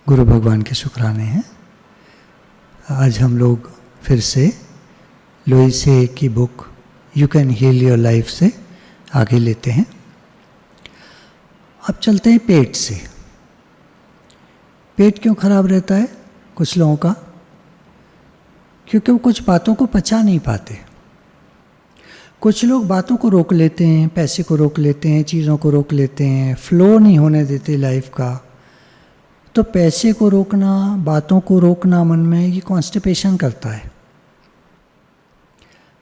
गुरु भगवान के शुक्राने हैं। आज हम लोग फिर से लुईस हे की book you can heal your life से आगे लेते हैं। अब चलते हैं पेट से। पेट क्यों खराब रहता है कुछ लोगों का? क्योंकि वो कुछ बातों को पचा नहीं पाते। कुछ लोग बातों को रोक लेते हैं, पैसे को रोक लेते हैं, चीज़ों को रोक लेते हैं, फ्लो नहीं होने देते लाइफ का। तो पैसे को रोकना, बातों को रोकना मन में, ये कॉन्स्टिपेशन करता है।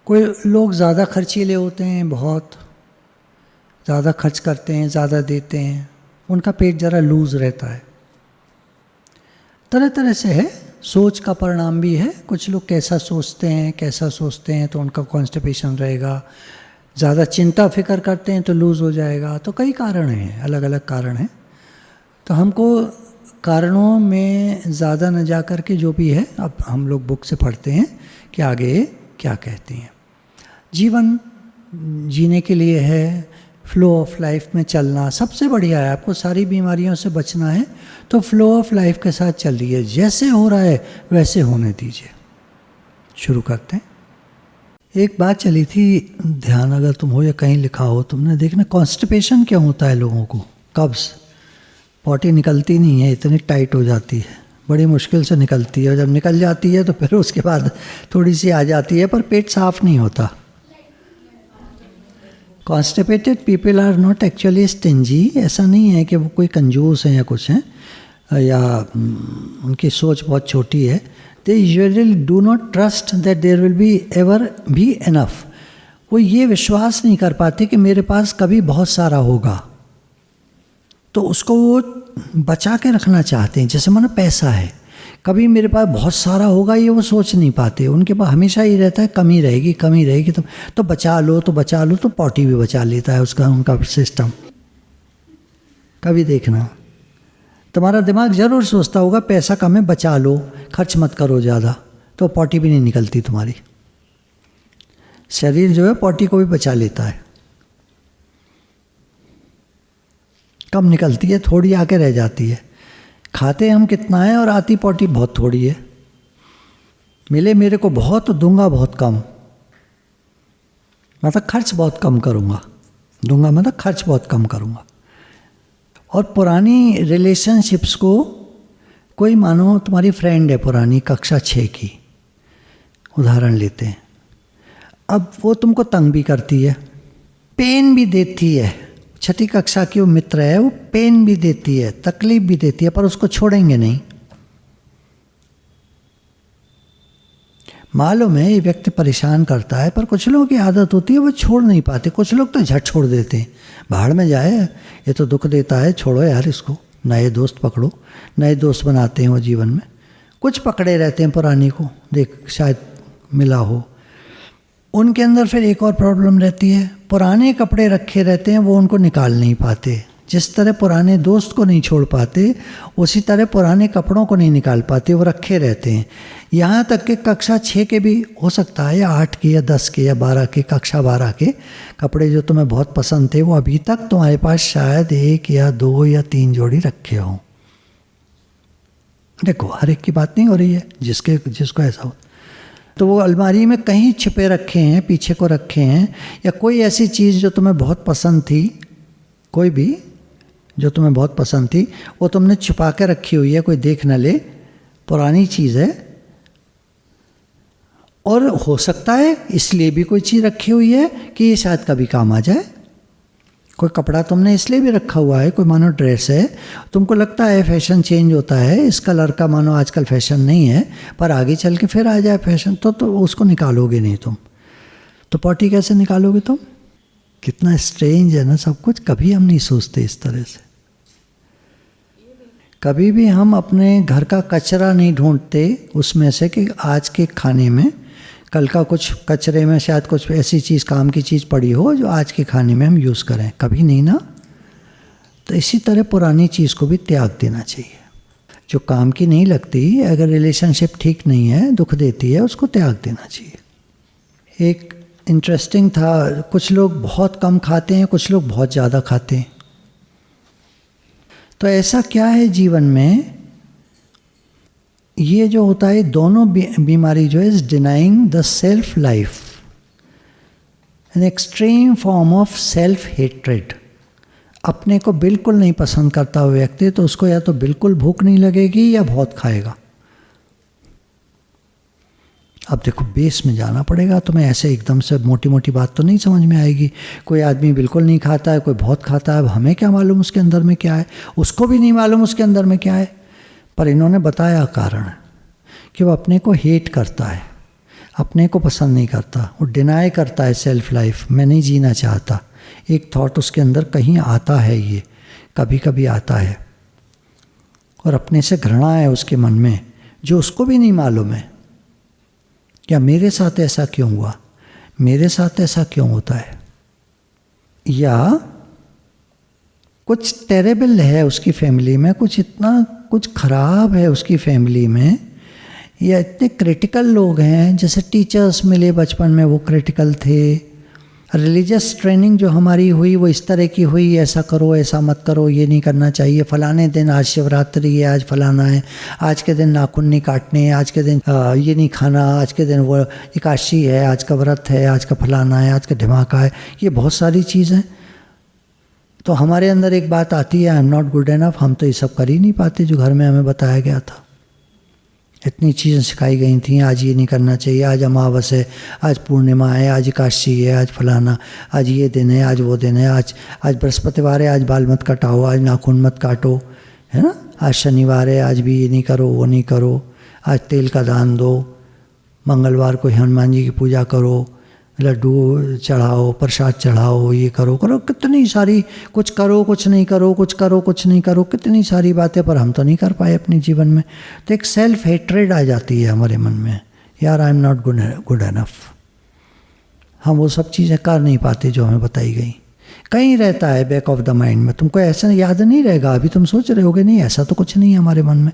कोई लोग ज़्यादा खर्चीले होते हैं, बहुत ज़्यादा खर्च करते हैं, ज़्यादा देते हैं, उनका पेट ज़रा लूज़ रहता है। तरह तरह से है, सोच का परिणाम भी है। कुछ लोग कैसा सोचते हैं तो उनका कॉन्स्टिपेशन रहेगा। ज़्यादा चिंता फिक्र करते हैं तो लूज़ हो जाएगा। तो कई कारण हैं, अलग अलग कारण हैं। तो हमको कारणों में ज़्यादा न जा कर के जो भी है, अब हम लोग बुक से पढ़ते हैं कि आगे क्या कहती हैं। जीवन जीने के लिए है, फ्लो ऑफ लाइफ में चलना सबसे बढ़िया है। आपको सारी बीमारियों से बचना है तो फ्लो ऑफ लाइफ के साथ चलिए, जैसे हो रहा है वैसे होने दीजिए। शुरू करते हैं। एक बात चली थी, ध्यान अगर तुम हो या कहीं लिखा हो तुमने, देखना कॉन्स्टिपेशन क्या होता है लोगों को। कब्ज़, पॉटी निकलती नहीं है, इतनी टाइट हो जाती है, बड़ी मुश्किल से निकलती है। और जब निकल जाती है तो फिर उसके बाद थोड़ी सी आ जाती है, पर पेट साफ नहीं होता। Constipated people are not actually stingy. ऐसा नहीं है कि वो कोई कंजूस हैं या कुछ हैं, या उनकी सोच बहुत छोटी है। They usually do not trust that there will be ever be enough. वो ये विश्वास नहीं कर पाते कि मेरे पास कभी बहुत सारा होगा, तो उसको वो बचा के रखना चाहते हैं। जैसे मानो पैसा है, कभी मेरे पास बहुत सारा होगा ये वो सोच नहीं पाते। उनके पास हमेशा ही रहता है कमी रहेगी तो बचा लो तो पॉटी भी बचा लेता है उसका, उनका सिस्टम। कभी देखना तुम्हारा दिमाग ज़रूर सोचता होगा पैसा कम है, बचा लो, खर्च मत करो ज़्यादा, तो पॉटी भी नहीं निकलती तुम्हारी। शरीर जो है पॉटी को भी बचा लेता है। कम निकलती है, थोड़ी आके रह जाती है। खाते हम कितना है और आती पॉटी बहुत थोड़ी है। मिले मेरे को बहुत तो दूंगा बहुत कम, मतलब खर्च बहुत कम करूँगा। दूंगा मतलब खर्च बहुत कम करूँगा। और पुरानी रिलेशनशिप्स को, कोई मानो तुम्हारी फ्रेंड है पुरानी कक्षा 6 की, उदाहरण लेते हैं। अब वो तुमको तंग भी करती है, पेन भी देती है। 6ठी कक्षा की वो मित्र है, वो पेन भी देती है, तकलीफ भी देती है, पर उसको छोड़ेंगे नहीं। मालूम है ये व्यक्ति परेशान करता है, पर कुछ लोगों की आदत होती है वो छोड़ नहीं पाते। कुछ लोग तो झट छोड़ देते हैं, भाड़ में जाए, ये तो दुख देता है, छोड़ो यार इसको, नए दोस्त पकड़ो। नए दोस्त बनाते हैं वो जीवन में। कुछ पकड़े रहते हैं पुरानी को, देख शायद मिला हो। उनके अंदर फिर एक और प्रॉब्लम रहती है, पुराने कपड़े रखे रहते हैं, वो उनको निकाल नहीं पाते। जिस तरह पुराने दोस्त को नहीं छोड़ पाते, उसी तरह पुराने कपड़ों को नहीं निकाल पाते, वो रखे रहते हैं। यहाँ तक कि कक्षा 6 के भी हो सकता है, या 8 के या 10 के या 12 के, कक्षा 12 के कपड़े जो तुम्हें बहुत पसंद थे, वो अभी तक तुम्हारे पास शायद 1 या 2 या 3 जोड़ी रखे हों। देखो हर एक की बात नहीं हो रही है, जिसको ऐसा हो। तो वो अलमारी में कहीं छिपे रखे हैं, पीछे को रखे हैं। या कोई ऐसी चीज़ जो तुम्हें बहुत पसंद थी, कोई भी जो तुम्हें बहुत पसंद थी, वो तुमने छुपा के रखी हुई है, कोई देख न ले, पुरानी चीज़ है। और हो सकता है इसलिए भी कोई चीज़ रखी हुई है कि ये शायद कभी काम आ जाए। कोई कपड़ा तुमने इसलिए भी रखा हुआ है, कोई मानो ड्रेस है, तुमको लगता है फैशन चेंज होता है, इस कलर का मानो आजकल फैशन नहीं है, पर आगे चल के फिर आ जाए फैशन, तो उसको निकालोगे नहीं तुम। तो पॉटी कैसे निकालोगे तुम? कितना स्ट्रेंज है ना सब कुछ। कभी हम नहीं सोचते इस तरह से। कभी भी हम अपने घर का कचरा नहीं ढूंढते उसमें से कि आज के खाने में, कल का कुछ कचरे में शायद कुछ ऐसी चीज़, काम की चीज़ पड़ी हो जो आज के खाने में हम यूज़ करें। कभी नहीं ना। तो इसी तरह पुरानी चीज़ को भी त्याग देना चाहिए। जो काम की नहीं लगती, अगर रिलेशनशिप ठीक नहीं है, दुख देती है, उसको त्याग देना चाहिए। एक इंटरेस्टिंग था, कुछ लोग बहुत कम खाते हैं, कुछ लोग बहुत ज़्यादा खाते हैं। तो ऐसा क्या है जीवन में ये जो होता है दोनों बीमारी जो है is denying the self life, an extreme form of self hatred. अपने को बिल्कुल नहीं पसंद करता हुआ व्यक्ति तो उसको या तो बिल्कुल भूख नहीं लगेगी या बहुत खाएगा। अब देखो बेस में जाना पड़ेगा, तुम्हें ऐसे एकदम से मोटी मोटी बात तो नहीं समझ में आएगी। कोई आदमी बिल्कुल नहीं खाता है, कोई बहुत खाता है, अब हमें क्या मालूम उसके अंदर में क्या है, उसको भी नहीं मालूम उसके अंदर में क्या है। पर इन्होंने बताया कारण कि वो अपने को हेट करता है, अपने को पसंद नहीं करता, वो डिनाई करता है सेल्फ लाइफ, मैं नहीं जीना चाहता। एक थॉट उसके अंदर कहीं आता है, ये कभी कभी आता है, और अपने से घृणा है उसके मन में जो उसको भी नहीं मालूम है। क्या मेरे साथ ऐसा क्यों हुआ, मेरे साथ ऐसा क्यों होता है, या कुछ टेरेबल है उसकी फैमिली में, कुछ इतना कुछ खराब है उसकी फैमिली में, या इतने क्रिटिकल लोग हैं, जैसे टीचर्स मिले बचपन में वो क्रिटिकल थे, रिलीजियस ट्रेनिंग जो हमारी हुई वो इस तरह की हुई, ऐसा करो ऐसा मत करो, ये नहीं करना चाहिए, फलाने दिन आज शिवरात्रि है, आज फलाना है, आज के दिन नाखून नहीं काटने हैं, आज के दिन ये नहीं खाना, आज के दिन वो एकादशी है, आज का व्रत है, आज का फलाना है, आज का धमाका है, ये बहुत सारी चीज़ें। तो हमारे अंदर एक बात आती है, I am not good enough, हम तो ये सब कर ही नहीं पाते जो घर में हमें बताया गया था। इतनी चीज़ें सिखाई गई थी, आज ये नहीं करना चाहिए, आज अमावस है, आज पूर्णिमा है, आज एकादशी है, आज फलाना, आज ये दिन है, आज वो दिन है, आज बृहस्पतिवार है, आज बाल मत कटाओ, आज नाखून मत काटो, है ना, आज शनिवार है, आज भी ये नहीं करो वो नहीं करो, आज तेल का दान दो, मंगलवार को हनुमान जी की पूजा करो, लड्डू चढ़ाओ, प्रसाद चढ़ाओ, ये करो करो, कितनी सारी, कुछ करो कुछ नहीं करो, कुछ करो कुछ नहीं करो, कितनी सारी बातें, पर हम तो नहीं कर पाए अपने जीवन में। तो एक सेल्फ हेट्रेड आ जाती है हमारे मन में, यार I am not good enough. हम वो सब चीज़ें कर नहीं पाते जो हमें बताई गई। कहीं रहता है बैक ऑफ द माइंड में, तुमको ऐसा याद नहीं रहेगा, अभी तुम सोच रहे होगे नहीं ऐसा तो कुछ नहीं है हमारे मन में,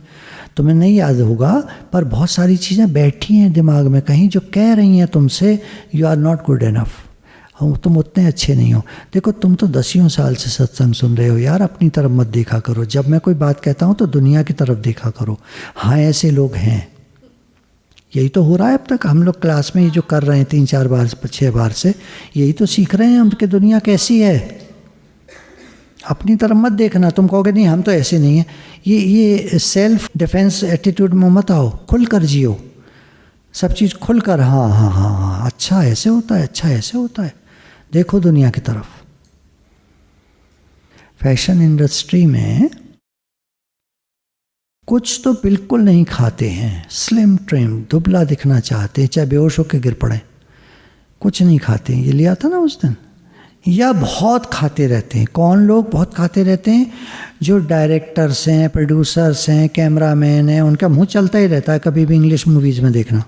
तुम्हें नहीं याद होगा, पर बहुत सारी चीज़ें बैठी हैं दिमाग में कहीं जो कह रही हैं तुमसे, you are not good enough, तुम उतने अच्छे नहीं हो। देखो तुम तो 10 साल से सत्संग सुन रहे हो यार, अपनी तरफ मत देखा करो, जब मैं कोई बात कहता हूँ तो दुनिया की तरफ देखा करो। हाँ ऐसे लोग हैं, यही तो हो रहा है अब तक, हम लोग क्लास में ये जो कर रहे हैं 3-4 बार 6 बार से, यही तो सीख रहे हैं हम कि दुनिया कैसी है। अपनी तरफ मत देखना, तुम कहोगे नहीं हम तो ऐसे नहीं हैं, ये सेल्फ डिफेंस एटीट्यूड में मत आओ, खुल कर जियो, सब चीज़ खुल कर, हाँ हाँ हाँ हाँ अच्छा ऐसे होता है, अच्छा ऐसे होता है, देखो दुनिया की तरफ। फैशन इंडस्ट्री में कुछ तो बिल्कुल नहीं खाते हैं, स्लिम ट्रिम दुबला दिखना चाहते हैं, चाहे बेहोश होकर गिर पड़े, कुछ नहीं खाते हैं, ये लिया था ना उस दिन। या बहुत खाते रहते हैं, कौन लोग बहुत खाते रहते हैं, जो डायरेक्टर्स हैं, प्रोड्यूसर्स हैं, कैमरामैन हैं, उनका मुंह चलता ही रहता है, कभी भी इंग्लिश मूवीज़ में देखना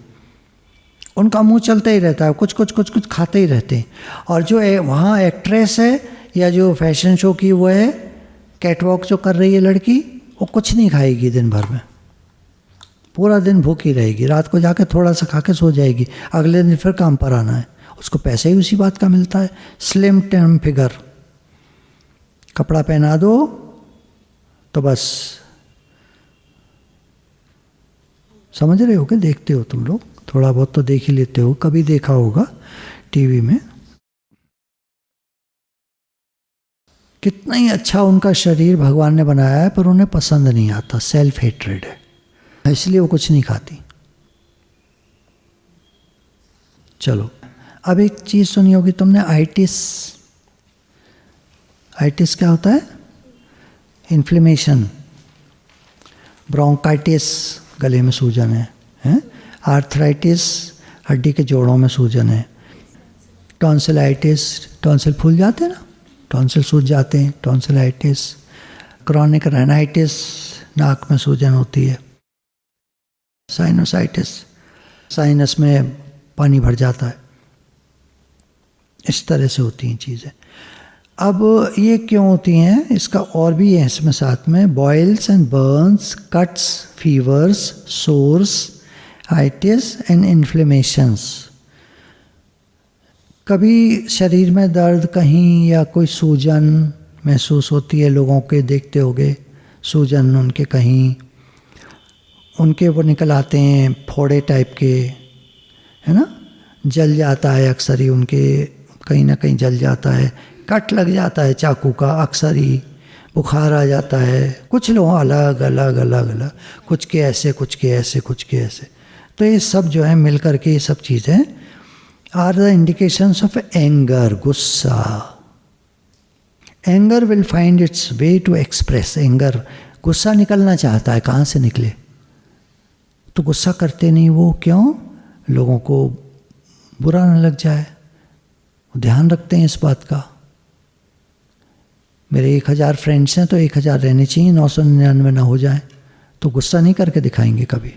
उनका मुंह चलता ही रहता है, कुछ कुछ कुछ कुछ खाते ही रहते हैं। और जो वहाँ एक्ट्रेस है या जो फैशन शो की वो है, कैटवॉक जो कर रही है लड़की, वो कुछ नहीं खाएगी दिन भर में, पूरा दिन भूखी रहेगी, रात को जाके थोड़ा सा खा के सो जाएगी, अगले दिन फिर काम पर आना है, उसको पैसे ही उसी बात का मिलता है। स्लिम टर्म फिगर, कपड़ा पहना दो तो बस, समझ रहे हो कि देखते हो तुम लोग, थोड़ा बहुत तो देख ही लेते हो, कभी देखा होगा टीवी में, कितना ही अच्छा उनका शरीर भगवान ने बनाया है, पर उन्हें पसंद नहीं आता, सेल्फ हेट्रेड है, इसलिए वो कुछ नहीं खाती। चलो अब एक चीज़ सुनी होगी तुमने, आइटिस। आइटिस क्या होता है? इन्फ्लेमेशन, ब्रोंकाइटिस गले में सूजन है? आर्थराइटिस हड्डी के जोड़ों में सूजन है, टॉन्सिलाइटिस टॉन्सिल फूल जाते हैं ना, टॉन्सिल सूज जाते हैं, टॉन्सिलाइटिस, क्रॉनिक राइनाइटिस नाक में सूजन होती है, साइनोसाइटिस साइनस में पानी भर जाता है, इस तरह से होती हैं चीज़ें। अब ये क्यों होती हैं, इसका और भी है इसमें साथ में, boils and burns, cuts, fevers, sores, itis and inflammations. कभी शरीर में दर्द कहीं या कोई सूजन महसूस होती है, लोगों के देखते होगे सूजन उनके कहीं, उनके वो निकल आते हैं फोड़े टाइप के, है ना, जल जाता है अक्सर ही उनके, कहीं ना कहीं जल जाता है, कट लग जाता है चाकू का अक्सर ही, बुखार आ जाता है। कुछ लोग अलग अलग अलग अलग, कुछ के ऐसे, कुछ के ऐसे, कुछ के ऐसे। तो ये सब जो है मिल करके ये सब चीज़ें are the indications of anger, गुस्सा। Anger will find its way to express. Anger, गुस्सा निकलना चाहता है, कहाँ से निकले? तो गुस्सा करते नहीं वो, क्यों? लोगों को बुरा न लग जाए, ध्यान रखते हैं इस बात का। मेरे 1000 फ्रेंड्स हैं तो 1000 रहने चाहिए, 999 ना हो जाए, तो गुस्सा नहीं करके दिखाएंगे कभी।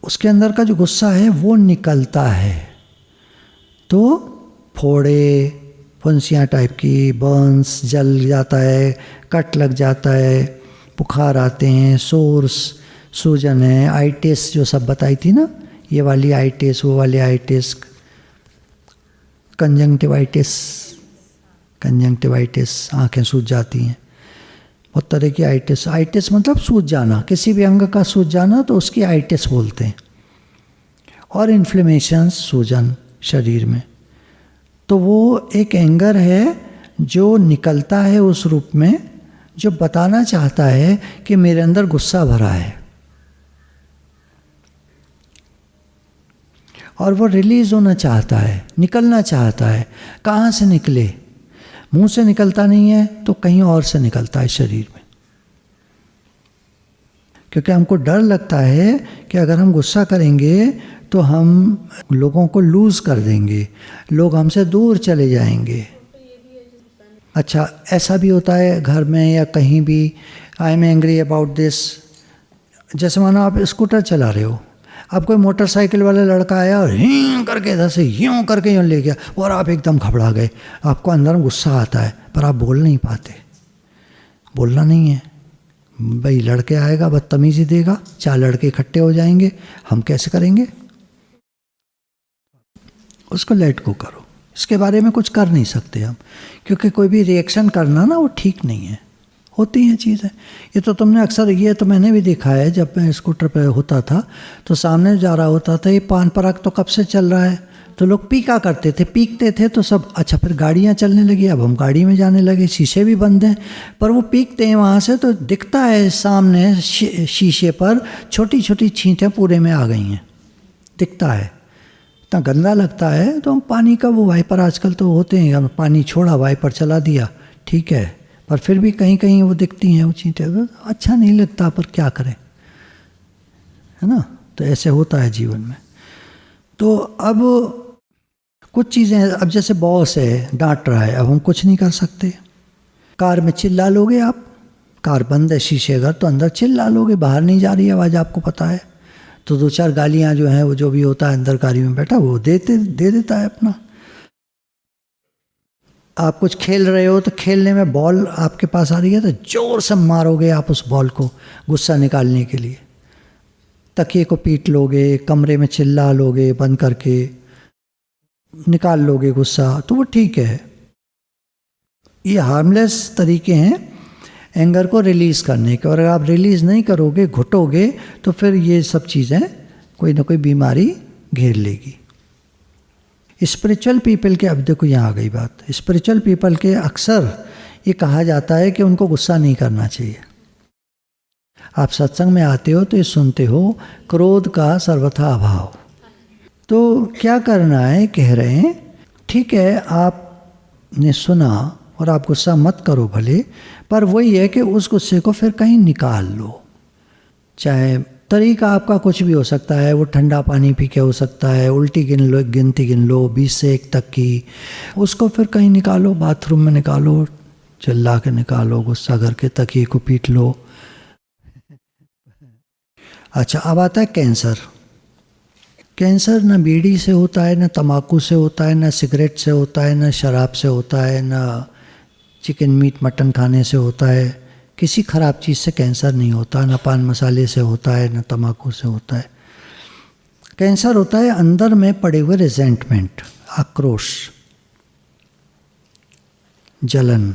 उसके अंदर का जो गुस्सा है वो निकलता है, तो फोड़े, फुंसियाँ टाइप की, बर्न्स, जल जाता है, कट लग जाता है, बुखार आते हैं, सोर्स, सूजन है, आइटिस जो सब बताई थी ना, ये वाली आइटिस, वो वाली आइटिस, कंजंक्टिवाइटिस, आँखें सूज जाती हैं, बहुत तरह की आइटिस। आइटिस मतलब सूज जाना, किसी भी अंग का सूज जाना तो उसकी आइटिस बोलते हैं। और इन्फ्लेमेशंस, सूजन शरीर में, तो वो एक एंगर है जो निकलता है उस रूप में, जो बताना चाहता है कि मेरे अंदर गुस्सा भरा है, और वो रिलीज होना चाहता है, निकलना चाहता है। कहाँ से निकले? मुंह से निकलता नहीं है तो कहीं और से निकलता है शरीर में, क्योंकि हमको डर लगता है कि अगर हम गुस्सा करेंगे तो हम लोगों को लूज़ कर देंगे, लोग हमसे दूर चले जाएंगे। अच्छा, ऐसा भी होता है घर में या कहीं भी, I am angry about this. जैसे मानो आप स्कूटर चला रहे हो, अब कोई मोटरसाइकिल वाला लड़का आया और हीं करके इधर से यूँ करके यूँ ले गया और आप एकदम घबरा गए, आपको अंदर में गुस्सा आता है पर आप बोल नहीं पाते। बोलना नहीं है भाई, लड़के आएगा बदतमीजी देगा, 4 लड़के इकट्ठे हो जाएंगे, हम कैसे करेंगे? उसको लेट को करो, इसके बारे में कुछ कर नहीं सकते हम, क्योंकि कोई भी रिएक्शन करना ना वो ठीक नहीं है। होती हैं चीज़ें, ये तो तुमने अक्सर, ये तो मैंने भी देखा है, जब मैं स्कूटर पे होता था तो सामने जा रहा होता था, ये पान पराग तो कब से चल रहा है, तो लोग पीका करते थे, पीकते थे तो सब, अच्छा फिर गाड़ियाँ चलने लगी, अब हम गाड़ी में जाने लगे, शीशे भी बंद हैं, पर वो पीकते हैं वहाँ से तो दिखता है सामने शीशे पर छोटी छोटी छींटें पूरे में आ गई हैं, दिखता है, इतना गंदा लगता है। तो पानी का वो वाइपर आजकल तो होते हैं, पानी छोड़ा वाइपर चला दिया, ठीक है, पर फिर भी कहीं कहीं वो दिखती हैं वो चीज़ें, अच्छा नहीं लगता, पर क्या करें, है ना। तो ऐसे होता है जीवन में। तो अब कुछ चीज़ें, अब जैसे बॉस है डांट रहा है, अब हम कुछ नहीं कर सकते। कार में चिल्ला लोगे आप, कार बंद है शीशे अगर, तो अंदर चिल्ला लोगे, बाहर नहीं जा रही आवाज़, आपको पता है, तो 2-4 गालियाँ जो हैं वो जो भी होता है अंदर गाड़ी में बैठा वो दे देता है अपना। आप कुछ खेल रहे हो तो खेलने में बॉल आपके पास आ रही है तो जोर से मारोगे आप उस बॉल को गुस्सा निकालने के लिए, तकिए को पीट लोगे, कमरे में चिल्ला लोगे, बंद करके निकाल लोगे गुस्सा, तो वो ठीक है। ये हार्मलेस तरीके हैं एंगर को रिलीज़ करने के, और अगर आप रिलीज़ नहीं करोगे, घुटोगे, तो फिर ये सब चीज़ें कोई ना कोई बीमारी घेर लेगी। स्पिरिचुअल पीपल के, अब देखो यहाँ आ गई बात, स्पिरिचुअल पीपल के अक्सर ये कहा जाता है कि उनको गुस्सा नहीं करना चाहिए। आप सत्संग में आते हो तो ये सुनते हो क्रोध का सर्वथा अभाव, तो क्या करना है, कह रहे हैं ठीक है आपने सुना और आप गुस्सा मत करो भले, पर वही है कि उस गुस्से को फिर कहीं निकाल लो। चाहे तरीका आपका कुछ भी हो सकता है, वो ठंडा पानी पी के हो सकता है, उल्टी गिनती गिन लो 20 से 1 तक की, उसको फिर कहीं निकालो, बाथरूम में निकालो, चिल्ला के निकालो, गुस्सा करके तकिए को पीट लो। अच्छा, अब आता है कैंसर। कैंसर न बीड़ी से होता है, न तम्बाकू से होता है, न सिगरेट से होता है, न शराब से होता है, न चिकन मीट मटन खाने से होता है, किसी ख़राब चीज़ से कैंसर नहीं होता, न पान मसाले से होता है, न तम्बाकू से होता है। कैंसर होता है अंदर में पड़े हुए रिजेंटमेंट, आक्रोश, जलन,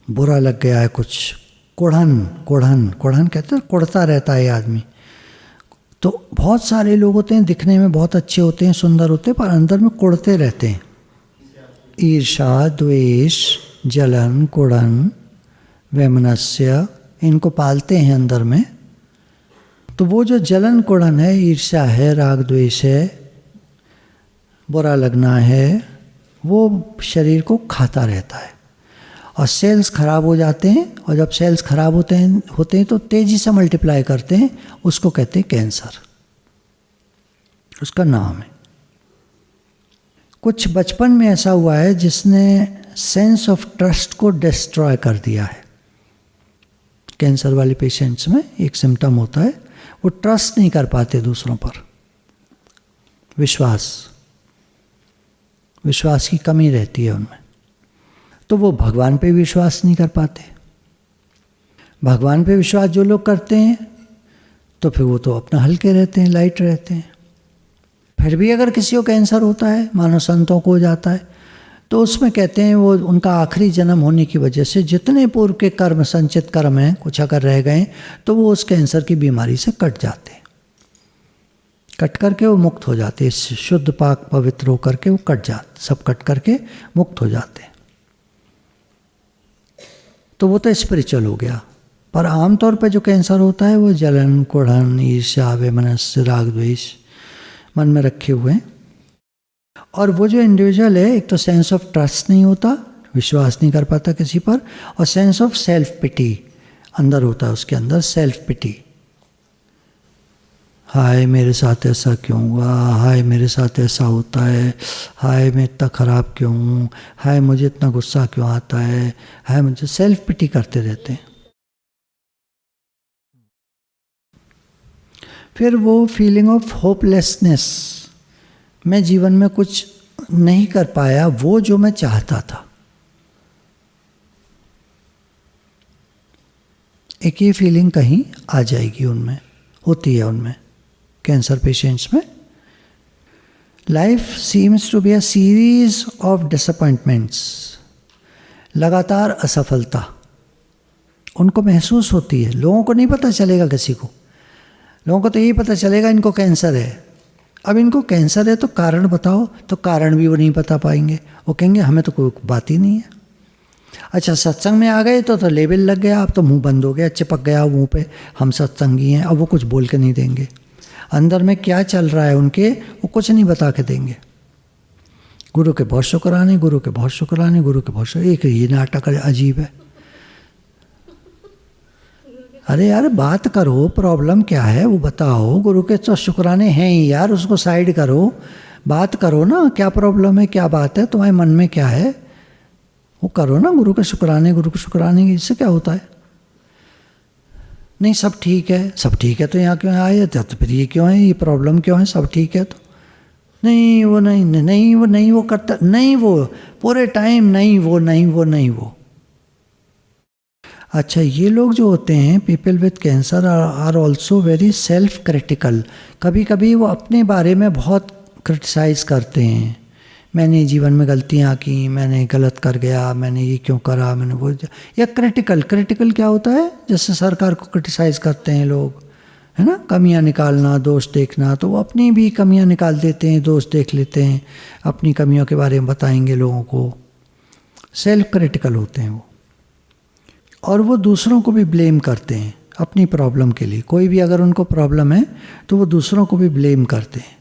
बुरा लग गया है कुछ, कुढ़न, कुढ़न, कुढ़न कहते हैं, कुढ़ता रहता है आदमी। तो बहुत सारे लोग होते हैं, दिखने में बहुत अच्छे होते हैं, सुंदर होते हैं, पर अंदर में कुढ़ते रहते हैं। ईर्षा, द्वेष, जलन, कुढ़न, वैमनस्य, इनको पालते हैं अंदर में। तो वो जो जलन कुढ़न है, ईर्ष्या है, राग द्वेष है, बुरा लगना है, वो शरीर को खाता रहता है और सेल्स खराब हो जाते हैं। और जब सेल्स खराब होते हैं तो तेजी से मल्टीप्लाई करते हैं, उसको कहते हैं कैंसर, उसका नाम है। कुछ बचपन में ऐसा हुआ है जिसने सेंस ऑफ ट्रस्ट को डिस्ट्रॉय कर दिया है। कैंसर वाले पेशेंट्स में एक सिम्टम होता है, वो ट्रस्ट नहीं कर पाते दूसरों पर, विश्वास की कमी रहती है उनमें। तो वो भगवान पे विश्वास नहीं कर पाते। भगवान पे विश्वास जो लोग करते हैं तो फिर वो तो अपना हल्के रहते हैं, लाइट रहते हैं। फिर भी अगर किसी को कैंसर होता है, मानो संतों को हो जाता है, तो उसमें कहते हैं वो उनका आखिरी जन्म होने की वजह से जितने पूर्व के कर्म, संचित कर्म हैं, कुछ अगर रह गए तो वो उस कैंसर की बीमारी से कट जाते हैं, कट करके वो मुक्त हो जाते हैं, शुद्ध पाक पवित्र होकर के वो कट जाते, सब कट करके मुक्त हो जाते हैं। तो वो तो स्पिरिचुअल हो गया। पर आमतौर पर जो कैंसर होता है वो जलन, कुढ़न, ईर्ष्या, वैमनस्य, राग द्वेष मन में रखे हुए हैं। और वो जो इंडिविजुअल है, एक तो सेंस ऑफ ट्रस्ट नहीं होता, विश्वास नहीं कर पाता किसी पर, और सेंस ऑफ सेल्फ पिटी अंदर होता है, उसके अंदर सेल्फ पिटी। हाय मेरे साथ ऐसा क्यों हुआ, हाय मेरे साथ ऐसा होता है, हाय मैं इतना ख़राब क्यों हूँ, हाय मुझे इतना गुस्सा क्यों आता है, हाय मुझे, सेल्फ पिटी करते रहते हैं। फिर वो फीलिंग ऑफ होपलेसनेस, मैं जीवन में कुछ नहीं कर पाया वो जो मैं चाहता था, एक ये फीलिंग कहीं आ जाएगी, उनमें होती है, उनमें कैंसर पेशेंट्स में। Life seems to be a series of disappointments, लगातार असफलता उनको महसूस होती है। लोगों को नहीं पता चलेगा, किसी को, लोगों को तो यही पता चलेगा इनको कैंसर है। अब इनको कैंसर है तो कारण बताओ, तो कारण भी वो नहीं बता पाएंगे, वो कहेंगे हमें तो कोई बात ही नहीं है। अच्छा, सत्संग में आ गए तो लेबल लग गया, अब तो मुंह बंद हो गया, चिपक गया मुंह पे, हम सत्संगी हैं, अब वो कुछ बोल के नहीं देंगे। अंदर में क्या चल रहा है उनके, वो कुछ नहीं बता के देंगे। गुरु के बहुत शुक्राने, गुरु के बहुत शुक्राने, गुरु के बहुत शुक्राने। एक ये नाटक अजीब है। अरे यार बात करो, प्रॉब्लम क्या है वो बताओ। गुरु के तो शुक्राने हैं ही यार, उसको साइड करो, बात करो ना, क्या प्रॉब्लम है, क्या बात है, तुम्हारे मन में क्या है, वो करो ना। गुरु के शुक्राने, गुरु के शुक्राने, इससे क्या होता है? नहीं सब ठीक है, सब ठीक है तो यहाँ क्यों आए, तो फिर ये क्यों है, ये प्रॉब्लम क्यों है, सब ठीक है तो नहीं वो नहीं नहीं वो नहीं वो करता, नहीं वो पूरे टाइम नहीं वो नहीं वो नहीं वो। अच्छा, ये लोग जो होते हैं, people with cancer are also very self critical. कभी कभी वो अपने बारे में बहुत क्रिटिसाइज करते हैं, मैंने जीवन में गलतियाँ की, मैंने गलत कर गया, मैंने ये क्यों करा, मैंने वो। या क्रिटिकल क्या होता है, जैसे सरकार को क्रिटिसाइज करते हैं लोग, है ना, कमियां निकालना, दोष देखना, तो वो अपनी भी कमियां निकाल देते हैं, दोष देख लेते हैं, अपनी कमियों के बारे में बताएंगे लोगों को। सेल्फ क्रिटिकल होते हैं वो, और वो दूसरों को भी ब्लेम करते हैं अपनी प्रॉब्लम के लिए। कोई भी अगर उनको प्रॉब्लम है तो वो दूसरों को भी ब्लेम करते हैं,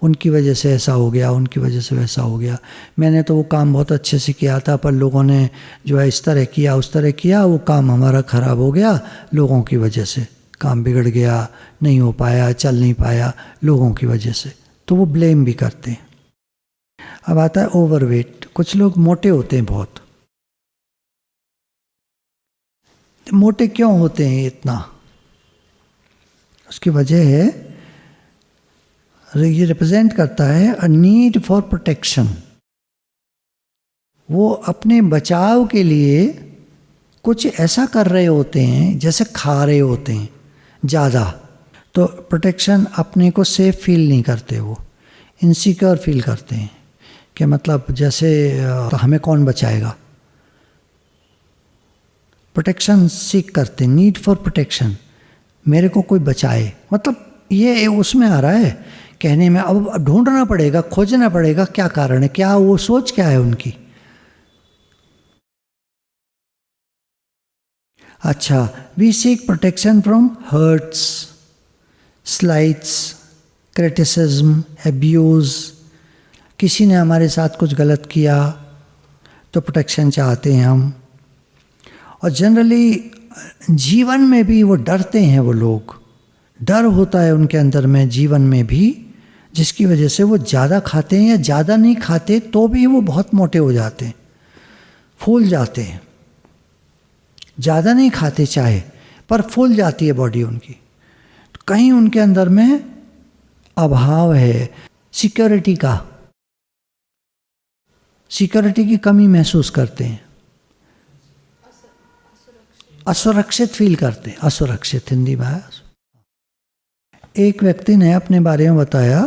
उनकी वजह से ऐसा हो गया, उनकी वजह से वैसा हो गया, मैंने तो वो काम बहुत अच्छे से किया था पर लोगों ने जो है इस तरह किया, उस तरह किया, वो काम हमारा ख़राब हो गया, लोगों की वजह से काम बिगड़ गया, नहीं हो पाया, चल नहीं पाया, लोगों की वजह से। तो वो ब्लेम भी करते हैं। अब आता है ओवरवेट। कुछ लोग मोटे होते हैं बहुत। मोटे क्यों होते हैं इतना? उसकी वजह है, ये रिप्रेजेंट करता है अ नीड फॉर प्रोटेक्शन। वो अपने बचाव के लिए कुछ ऐसा कर रहे होते हैं, जैसे खा रहे होते हैं ज़्यादा, तो प्रोटेक्शन, अपने को सेफ फील नहीं करते, वो इनसिक्योर फील करते हैं कि मतलब जैसे हमें कौन बचाएगा। प्रोटेक्शन सीख करते, नीड फॉर प्रोटेक्शन, मेरे को कोई बचाए, मतलब ये उसमें आ रहा है कहने में। अब ढूंढना पड़ेगा, खोजना पड़ेगा क्या कारण है, क्या वो सोच क्या है उनकी। अच्छा, we seek protection from hurts, slights, criticism, abuse. किसी ने हमारे साथ कुछ गलत किया तो प्रोटेक्शन चाहते हैं हम। और जनरली जीवन में भी वो डरते हैं, वो लोग, डर होता है उनके अंदर में जीवन में भी, जिसकी वजह से वो ज़्यादा खाते हैं या ज़्यादा नहीं खाते तो भी वो बहुत मोटे हो जाते हैं, फूल जाते हैं। ज़्यादा नहीं खाते चाहे, पर फूल जाती है बॉडी उनकी। तो कहीं उनके अंदर में अभाव है सिक्योरिटी का, सिक्योरिटी की कमी महसूस करते हैं, असुरक्षित फील करते हैं, असुरक्षित हिंदी में। एक व्यक्ति ने अपने बारे में बताया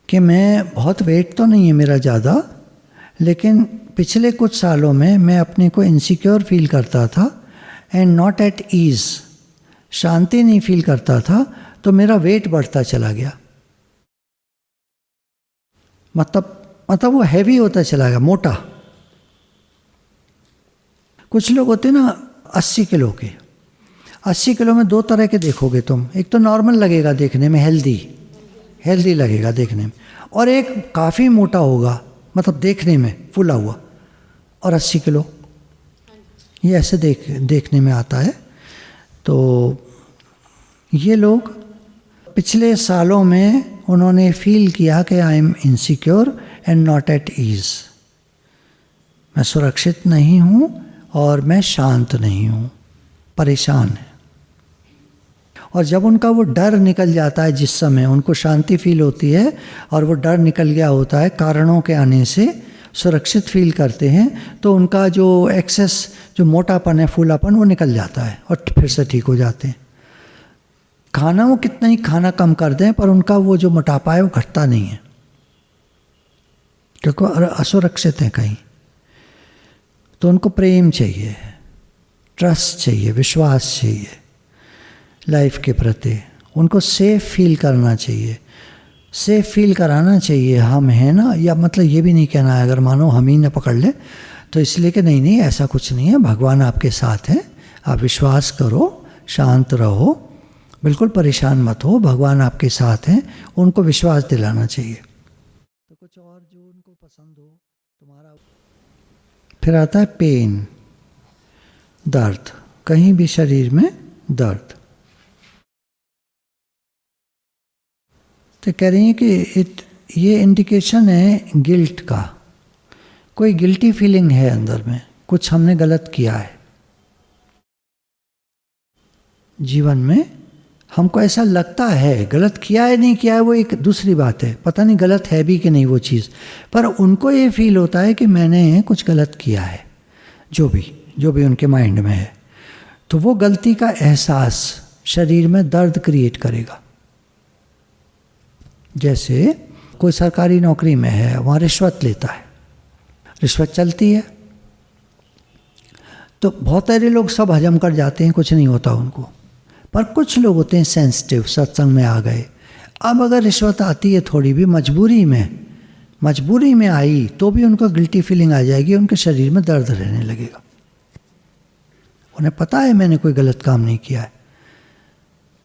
कि मैं बहुत वेट तो नहीं है मेरा ज़्यादा, लेकिन पिछले कुछ सालों में मैं अपने को इनसिक्योर फील करता था एंड नॉट एट ईज़, शांति नहीं फील करता था, तो मेरा वेट बढ़ता चला गया। मतलब वो हैवी होता चला गया, मोटा। कुछ लोग होते ना 80 किलो के, 80 किलो में दो तरह के देखोगे तुम। एक तो नॉर्मल लगेगा देखने में, हेल्दी लगेगा देखने में, और एक काफ़ी मोटा होगा, मतलब देखने में फूला हुआ, और 80 किलो, ये ऐसे देखने में आता है। तो ये लोग पिछले सालों में उन्होंने फील किया कि I am insecure and not at ease, मैं सुरक्षित नहीं हूँ और मैं शांत नहीं हूँ, परेशान है। और जब उनका वो डर निकल जाता है, जिस समय उनको शांति फील होती है और वो डर निकल गया होता है कारणों के आने से, सुरक्षित फील करते हैं, तो उनका जो एक्सेस, जो मोटापन है, फूलापन, वो निकल जाता है और फिर से ठीक हो जाते हैं। खाना वो कितना ही खाना कम कर दें, पर उनका वो जो मोटापा है वो घटता नहीं है, क्योंकि असुरक्षित हैं कहीं। तो उनको प्रेम चाहिए, ट्रस्ट चाहिए, विश्वास चाहिए लाइफ के प्रति, उनको सेफ फील करना चाहिए, सेफ फील कराना चाहिए हम हैं ना। या मतलब ये भी नहीं कहना है अगर मानो हम ही न पकड़ ले तो इसलिए कि नहीं ऐसा कुछ नहीं है, भगवान आपके साथ हैं, आप विश्वास करो, शांत रहो, बिल्कुल परेशान मत हो, भगवान आपके साथ हैं, उनको विश्वास दिलाना चाहिए। तो कुछ और जो उनको पसंद हो तुम्हारा। फिर आता है पेन, दर्द, कहीं भी शरीर में दर्द। तो कह रही हैं कि ये इंडिकेशन है गिल्ट का, कोई गिल्टी फीलिंग है अंदर में, कुछ हमने गलत किया है जीवन में, हमको ऐसा लगता है। गलत किया है नहीं किया है वो एक दूसरी बात है, पता नहीं गलत है भी कि नहीं वो चीज़, पर उनको ये फील होता है कि मैंने कुछ गलत किया है, जो भी उनके माइंड में है। तो वो गलती का एहसास शरीर में दर्द क्रिएट करेगा। जैसे कोई सरकारी नौकरी में है, वहाँ रिश्वत लेता है, रिश्वत चलती है, तो बहुत सारे लोग सब हजम कर जाते हैं, कुछ नहीं होता उनको। पर कुछ लोग होते हैं सेंसिटिव, सत्संग में आ गए, अब अगर रिश्वत आती है थोड़ी भी मजबूरी में आई तो भी उनको गिल्टी फीलिंग आ जाएगी, उनके शरीर में दर्द रहने लगेगा। उन्हें पता है मैंने कोई गलत काम नहीं किया है,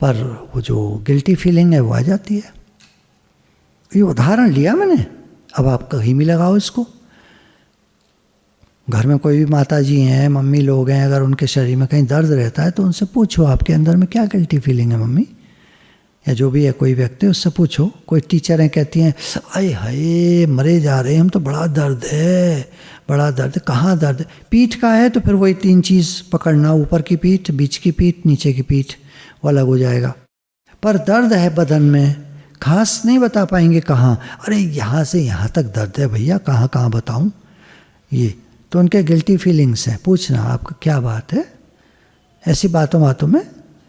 पर वो जो गिल्टी फीलिंग है वो आ जाती है। ये उदाहरण लिया मैंने, अब आप कहीं भी लगाओ इसको। घर में कोई भी माता जी हैं, मम्मी लोग हैं, अगर उनके शरीर में कहीं दर्द रहता है तो उनसे पूछो आपके अंदर में क्या गिल्टी फीलिंग है मम्मी, या जो भी है कोई व्यक्ति, उससे पूछो। कोई टीचरें कहती हैं आए हाय मरे जा रहे हैं हम तो, बड़ा दर्द है, बड़ा दर्द। कहाँ दर्द? पीठ का है तो फिर वही 3 चीज़ पकड़ना, ऊपर की पीठ, बीच की पीठ, नीचे की पीठ, वो अलग हो जाएगा। पर दर्द है बदन में, खास नहीं बता पाएंगे कहाँ। अरे यहाँ से यहाँ तक दर्द है भैया, कहाँ बताऊँ ये, तो उनके गिल्टी फीलिंग्स हैं। पूछना आपका क्या बात है, ऐसी बातों में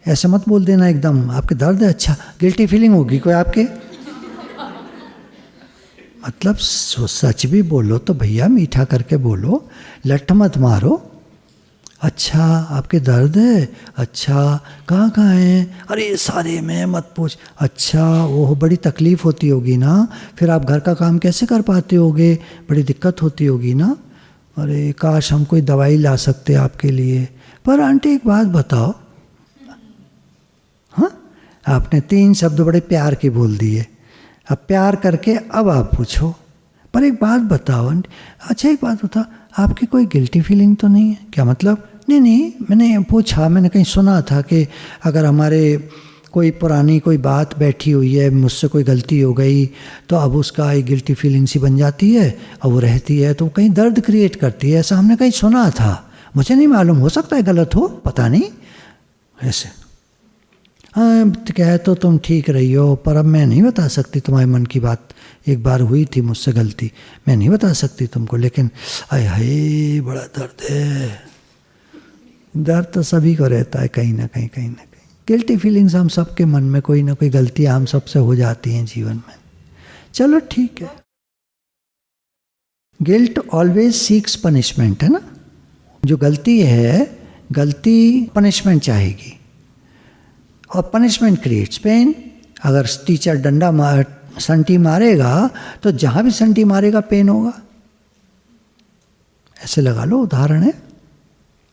ऐसे मत बोल देना एकदम, आपके दर्द है, अच्छा गिल्टी फीलिंग होगी कोई आपके। मतलब सच भी बोलो तो भैया मीठा करके बोलो, लठ मत मारो, अच्छा आपके दर्द है, अच्छा कहाँ कहाँ है, अरे सारे में मत पूछ, अच्छा वो बड़ी तकलीफ़ होती होगी ना, फिर आप घर का काम कैसे कर पाते होगे, बड़ी दिक्कत होती होगी ना, अरे काश हम कोई दवाई ला सकते आपके लिए। पर आंटी एक बात बताओ, हाँ आपने 3 शब्द बड़े प्यार के बोल दिए, अब प्यार करके अब आप पूछो, पर एक बात बताओ आंटी, अच्छा एक बात बताओ, आपकी कोई गिल्टी फीलिंग तो नहीं है? क्या मतलब? नहीं, मैंने पूछा, मैंने कहीं सुना था कि अगर हमारे कोई पुरानी कोई बात बैठी हुई है, मुझसे कोई गलती हो गई तो अब उसका एक गिल्टी फीलिंग सी बन जाती है और वो रहती है तो कहीं दर्द क्रिएट करती है, ऐसा हमने कहीं सुना था, मुझे नहीं मालूम, हो सकता है गलत हो, पता नहीं ऐसे। हाँ कह तो तुम ठीक रही हो, पर अब मैं नहीं बता सकती तुम्हारे मन की बात, एक बार हुई थी मुझसे गलती, मैं नहीं बता सकती तुमको, लेकिन आय हाय बड़ा दर्द है। दर्द तो सभी को रहता है कहीं ना कहीं, कहीं ना कहीं गिल्टी फीलिंग्स हम सबके मन में, कोई ना कोई गलतियाँ हम सबसे हो जाती हैं जीवन में। चलो ठीक है, गिल्ट ऑलवेज सीक्स पनिशमेंट, है ना, जो गलती है, गलती पनिशमेंट चाहेगी और पनिशमेंट क्रिएट्स पेन। अगर टीचर संटी मारेगा तो जहाँ भी संटी मारेगा पेन होगा, ऐसे लगा लो, उदाहरण है।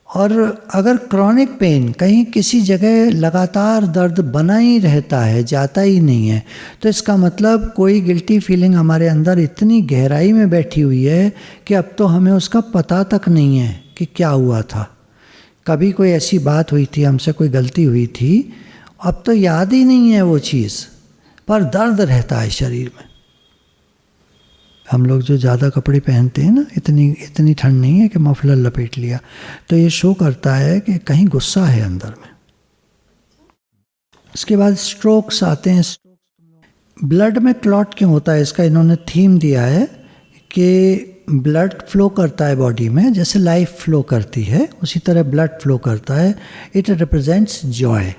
और अगर क्रॉनिक पेन, कहीं किसी जगह लगातार दर्द बना ही रहता है, जाता ही नहीं है, तो इसका मतलब कोई गिल्टी फीलिंग हमारे अंदर इतनी गहराई में बैठी हुई है कि अब तो हमें उसका पता तक नहीं है कि क्या हुआ था। कभी कोई ऐसी बात हुई थी, हमसे कोई गलती हुई थी, अब तो याद ही नहीं है वो चीज़, पर दर्द रहता है शरीर में। हम लोग जो ज़्यादा कपड़े पहनते हैं ना, इतनी ठंड नहीं है कि मफलर लपेट लिया, तो ये शो करता है कि कहीं गुस्सा है अंदर में। उसके बाद स्ट्रोक्स आते हैं। ब्लड में क्लॉट क्यों होता है, इसका इन्होंने थीम दिया है कि ब्लड फ्लो करता है बॉडी में, जैसे लाइफ फ्लो करती है उसी तरह ब्लड फ्लो करता है। It represents Joy.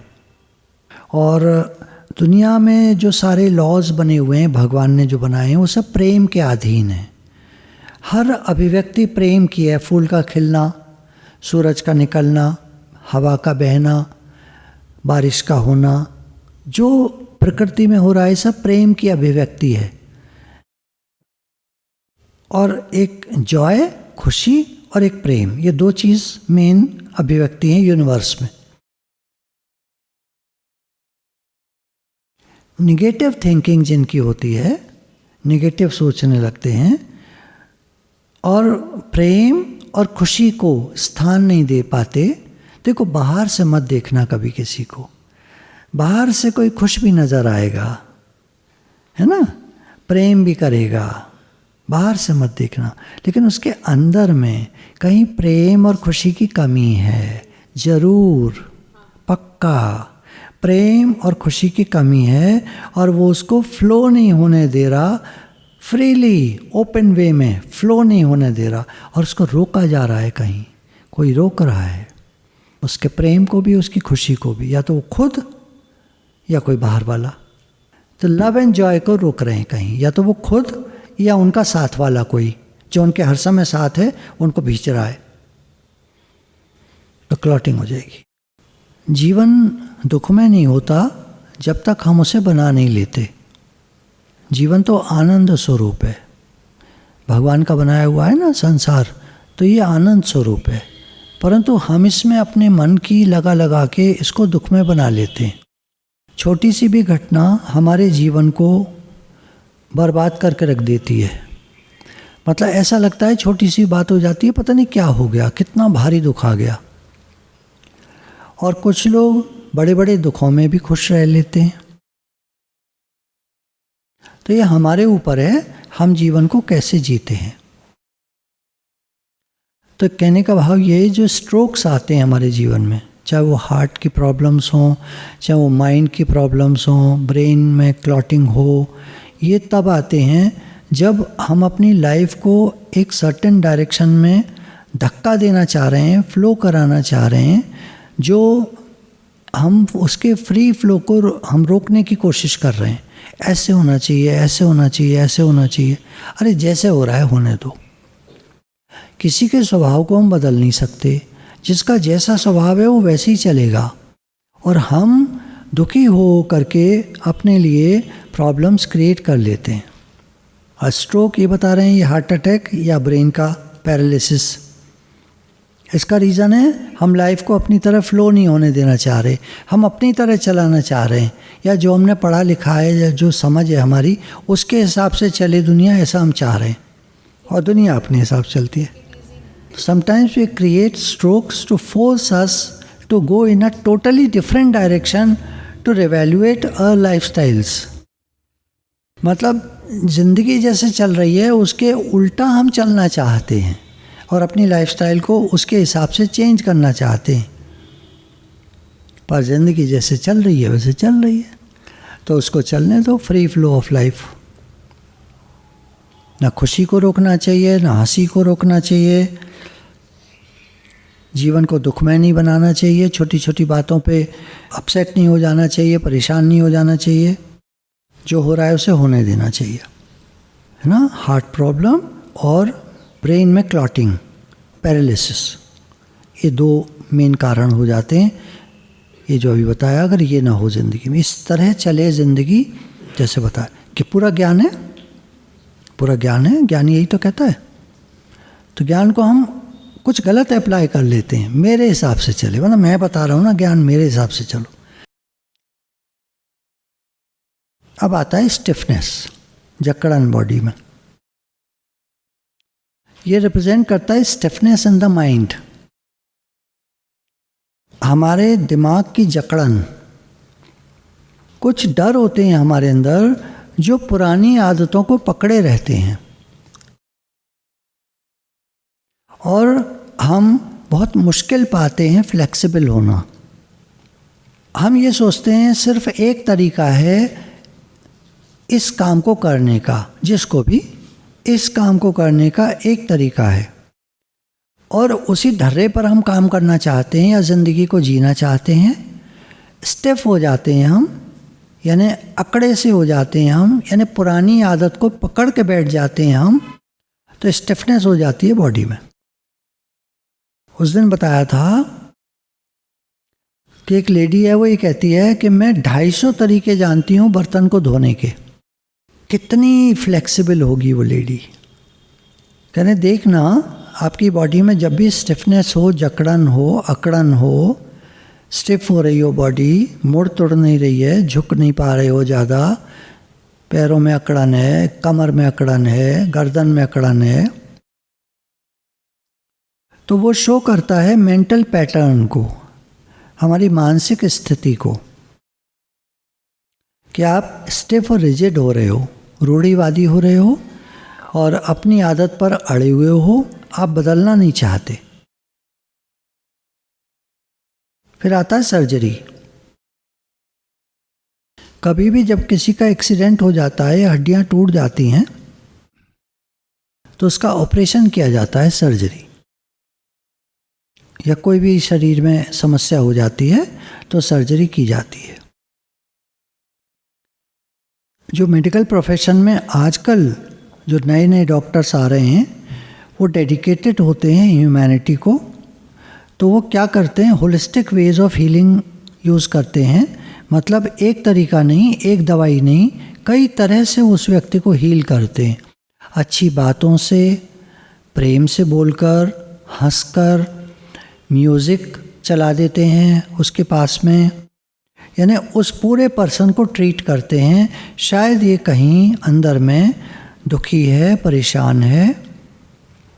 और दुनिया में जो सारे लॉज बने हुए हैं, भगवान ने जो बनाए हैं, वो सब प्रेम के अधीन है। हर अभिव्यक्ति प्रेम की है। फूल का खिलना, सूरज का निकलना, हवा का बहना, बारिश का होना, जो प्रकृति में हो रहा है सब प्रेम की अभिव्यक्ति है। और एक जॉय, खुशी, और एक प्रेम, ये 2 चीज़ मेन अभिव्यक्ति हैं यूनिवर्स में। निगेटिव थिंकिंग जिनकी होती है, निगेटिव सोचने लगते हैं और प्रेम और खुशी को स्थान नहीं दे पाते। देखो, बाहर से मत देखना कभी किसी को, बाहर से कोई खुश भी नज़र आएगा, है ना, प्रेम भी करेगा, बाहर से मत देखना, लेकिन उसके अंदर में कहीं प्रेम और खुशी की कमी है, ज़रूर, पक्का प्रेम और खुशी की कमी है, और वो उसको फ्लो नहीं होने दे रहा, फ्रीली ओपन वे में फ्लो नहीं होने दे रहा, और उसको रोका जा रहा है, कहीं कोई रोक रहा है उसके प्रेम को भी, उसकी खुशी को भी, या तो वो खुद या कोई बाहर वाला। तो लव एंड जॉय को रोक रहे हैं कहीं, या तो वो खुद या उनका साथ वाला कोई जो उनके हर समय साथ है, उनको भींच रहा है, तो क्लॉटिंग हो जाएगी। जीवन दुख में नहीं होता जब तक हम उसे बना नहीं लेते। जीवन तो आनंद स्वरूप है, भगवान का बनाया हुआ है ना संसार, तो ये आनंद स्वरूप है, परंतु हम इसमें अपने मन की लगा के इसको दुख में बना लेते हैं। छोटी सी भी घटना हमारे जीवन को बर्बाद करके रख देती है। मतलब ऐसा लगता है छोटी सी बात हो जाती है, पता नहीं क्या हो गया, कितना भारी दुख आ गया। और कुछ लोग बड़े बड़े दुखों में भी खुश रह लेते हैं। तो ये हमारे ऊपर है, हम जीवन को कैसे जीते हैं। तो कहने का भाव ये, जो स्ट्रोक्स आते हैं हमारे जीवन में, चाहे वो हार्ट की प्रॉब्लम्स हों, चाहे वो माइंड की प्रॉब्लम्स हों, ब्रेन में क्लॉटिंग हो, ये तब आते हैं जब हम अपनी लाइफ को एक सर्टेन डायरेक्शन में धक्का देना चाह रहे हैं, फ्लो कराना चाह रहे हैं, जो हम उसके फ्री फ्लो को हम रोकने की कोशिश कर रहे हैं। ऐसे होना चाहिए, ऐसे होना चाहिए, ऐसे होना चाहिए। अरे जैसे हो रहा है होने दो। किसी के स्वभाव को हम बदल नहीं सकते। जिसका जैसा स्वभाव है वो वैसे ही चलेगा, और हम दुखी हो करके अपने लिए प्रॉब्लम्स क्रिएट कर लेते हैं। और स्ट्रोक ये बता रहे हैं, ये हार्ट अटैक या ब्रेन का पैरालिसिस। इसका रीज़न है हम लाइफ को अपनी तरह फ्लो नहीं होने देना चाह रहे, हम अपनी तरह चलाना चाह रहे हैं, या जो हमने पढ़ा लिखा है या जो समझ है हमारी उसके हिसाब से चले दुनिया, ऐसा हम चाह रहे हैं, और दुनिया अपने हिसाब से चलती है। Sometimes we create strokes to force us to go in a totally different direction to revaluate our lifestyles. मतलब ज़िंदगी जैसे चल रही है उसके उल्टा हम चलना चाहते हैं और अपनी लाइफस्टाइल को उसके हिसाब से चेंज करना चाहते हैं, पर ज़िंदगी जैसे चल रही है वैसे चल रही है, तो उसको चलने दो, फ्री फ्लो ऑफ लाइफ। ना खुशी को रोकना चाहिए, ना हंसी को रोकना चाहिए, जीवन को दुखमय नहीं बनाना चाहिए, छोटी छोटी बातों पे अपसेट नहीं हो जाना चाहिए, परेशान नहीं हो जाना चाहिए, जो हो रहा है उसे होने देना चाहिए, है ना। हार्ट प्रॉब्लम और ब्रेन में क्लॉटिंग, पैरालिसिस, ये दो मेन कारण हो जाते हैं। ये जो अभी बताया, अगर ये ना हो ज़िंदगी में, इस तरह चले ज़िंदगी जैसे बताया कि पूरा ज्ञान है, पूरा ज्ञान है, ज्ञान यही तो कहता है। तो ज्ञान को हम कुछ गलत अप्लाई कर लेते हैं, मेरे हिसाब से चले, मतलब मैं बता रहा हूँ ना, ज्ञान मेरे हिसाब से चलो। अब आता है स्टिफनेस, जकड़न बॉडी में। ये रिप्रेजेंट करता है स्टिफनेस इन द माइंड, हमारे दिमाग की जकड़न। कुछ डर होते हैं हमारे अंदर जो पुरानी आदतों को पकड़े रहते हैं, और हम बहुत मुश्किल पाते हैं फ्लेक्सिबल होना। हम ये सोचते हैं सिर्फ एक तरीका है इस काम को करने का, जिसको भी इस काम को करने का एक तरीका है, और उसी ढर्रे पर हम काम करना चाहते हैं या ज़िंदगी को जीना चाहते हैं। स्टिफ हो जाते हैं हम, यानी अकड़े से हो जाते हैं हम, यानी पुरानी आदत को पकड़ के बैठ जाते हैं हम, तो स्टिफनेस हो जाती है बॉडी में। उस दिन बताया था कि एक लेडी है, वो ये कहती है कि मैं 250 तरीके जानती हूँ बर्तन को धोने के। कितनी फ्लेक्सिबल होगी वो लेडी। कहने देखना आपकी बॉडी में जब भी स्टिफनेस हो, जकड़न हो, अकड़न हो, स्टिफ हो रही हो बॉडी, मुड़ तुड़ नहीं रही है, झुक नहीं पा रहे हो ज़्यादा, पैरों में अकड़न है, कमर में अकड़न है, गर्दन में अकड़न है, तो वो शो करता है मेंटल पैटर्न को, हमारी मानसिक स्थिति को, कि आप स्टिफ और रिजिड हो रहे हो, रूढ़िवादी हो रहे हो, और अपनी आदत पर अड़े हुए हो, आप बदलना नहीं चाहते। फिर आता है सर्जरी। कभी भी जब किसी का एक्सीडेंट हो जाता है, हड्डियां टूट जाती हैं, तो उसका ऑपरेशन किया जाता है, सर्जरी। या कोई भी शरीर में समस्या हो जाती है तो सर्जरी की जाती है। जो मेडिकल प्रोफेशन में आजकल जो नए नए डॉक्टर्स आ रहे हैं, वो डेडिकेटेड होते हैं ह्यूमैनिटी को, तो वो क्या करते हैं, holistic ways of healing use करते हैं। मतलब एक तरीका नहीं, एक दवाई नहीं, कई तरह से उस व्यक्ति को हील करते हैं। अच्छी बातों से, प्रेम से बोलकर, हंसकर, म्यूज़िक चला देते हैं उसके पास में, यानी उस पूरे पर्सन को ट्रीट करते हैं। शायद ये कहीं अंदर में दुखी है, परेशान है,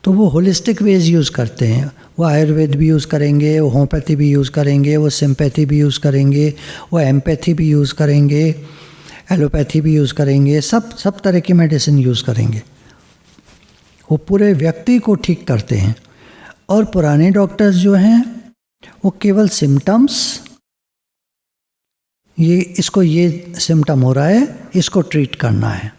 तो वो होलिस्टिक वेज यूज़ करते हैं। वो आयुर्वेद भी यूज़ करेंगे, वो होम्योपैथी भी यूज़ करेंगे, वो सिंपैथी भी यूज़ करेंगे, वो एम्पैथी भी यूज़ करेंगे, एलोपैथी भी यूज़ करेंगे, सब तरह की मेडिसिन यूज़ करेंगे। वो पूरे व्यक्ति को ठीक करते हैं। और पुराने डॉक्टर्स जो हैं वो केवल सिम्टम्स, ये सिम्टम हो रहा है, इसको ट्रीट करना है,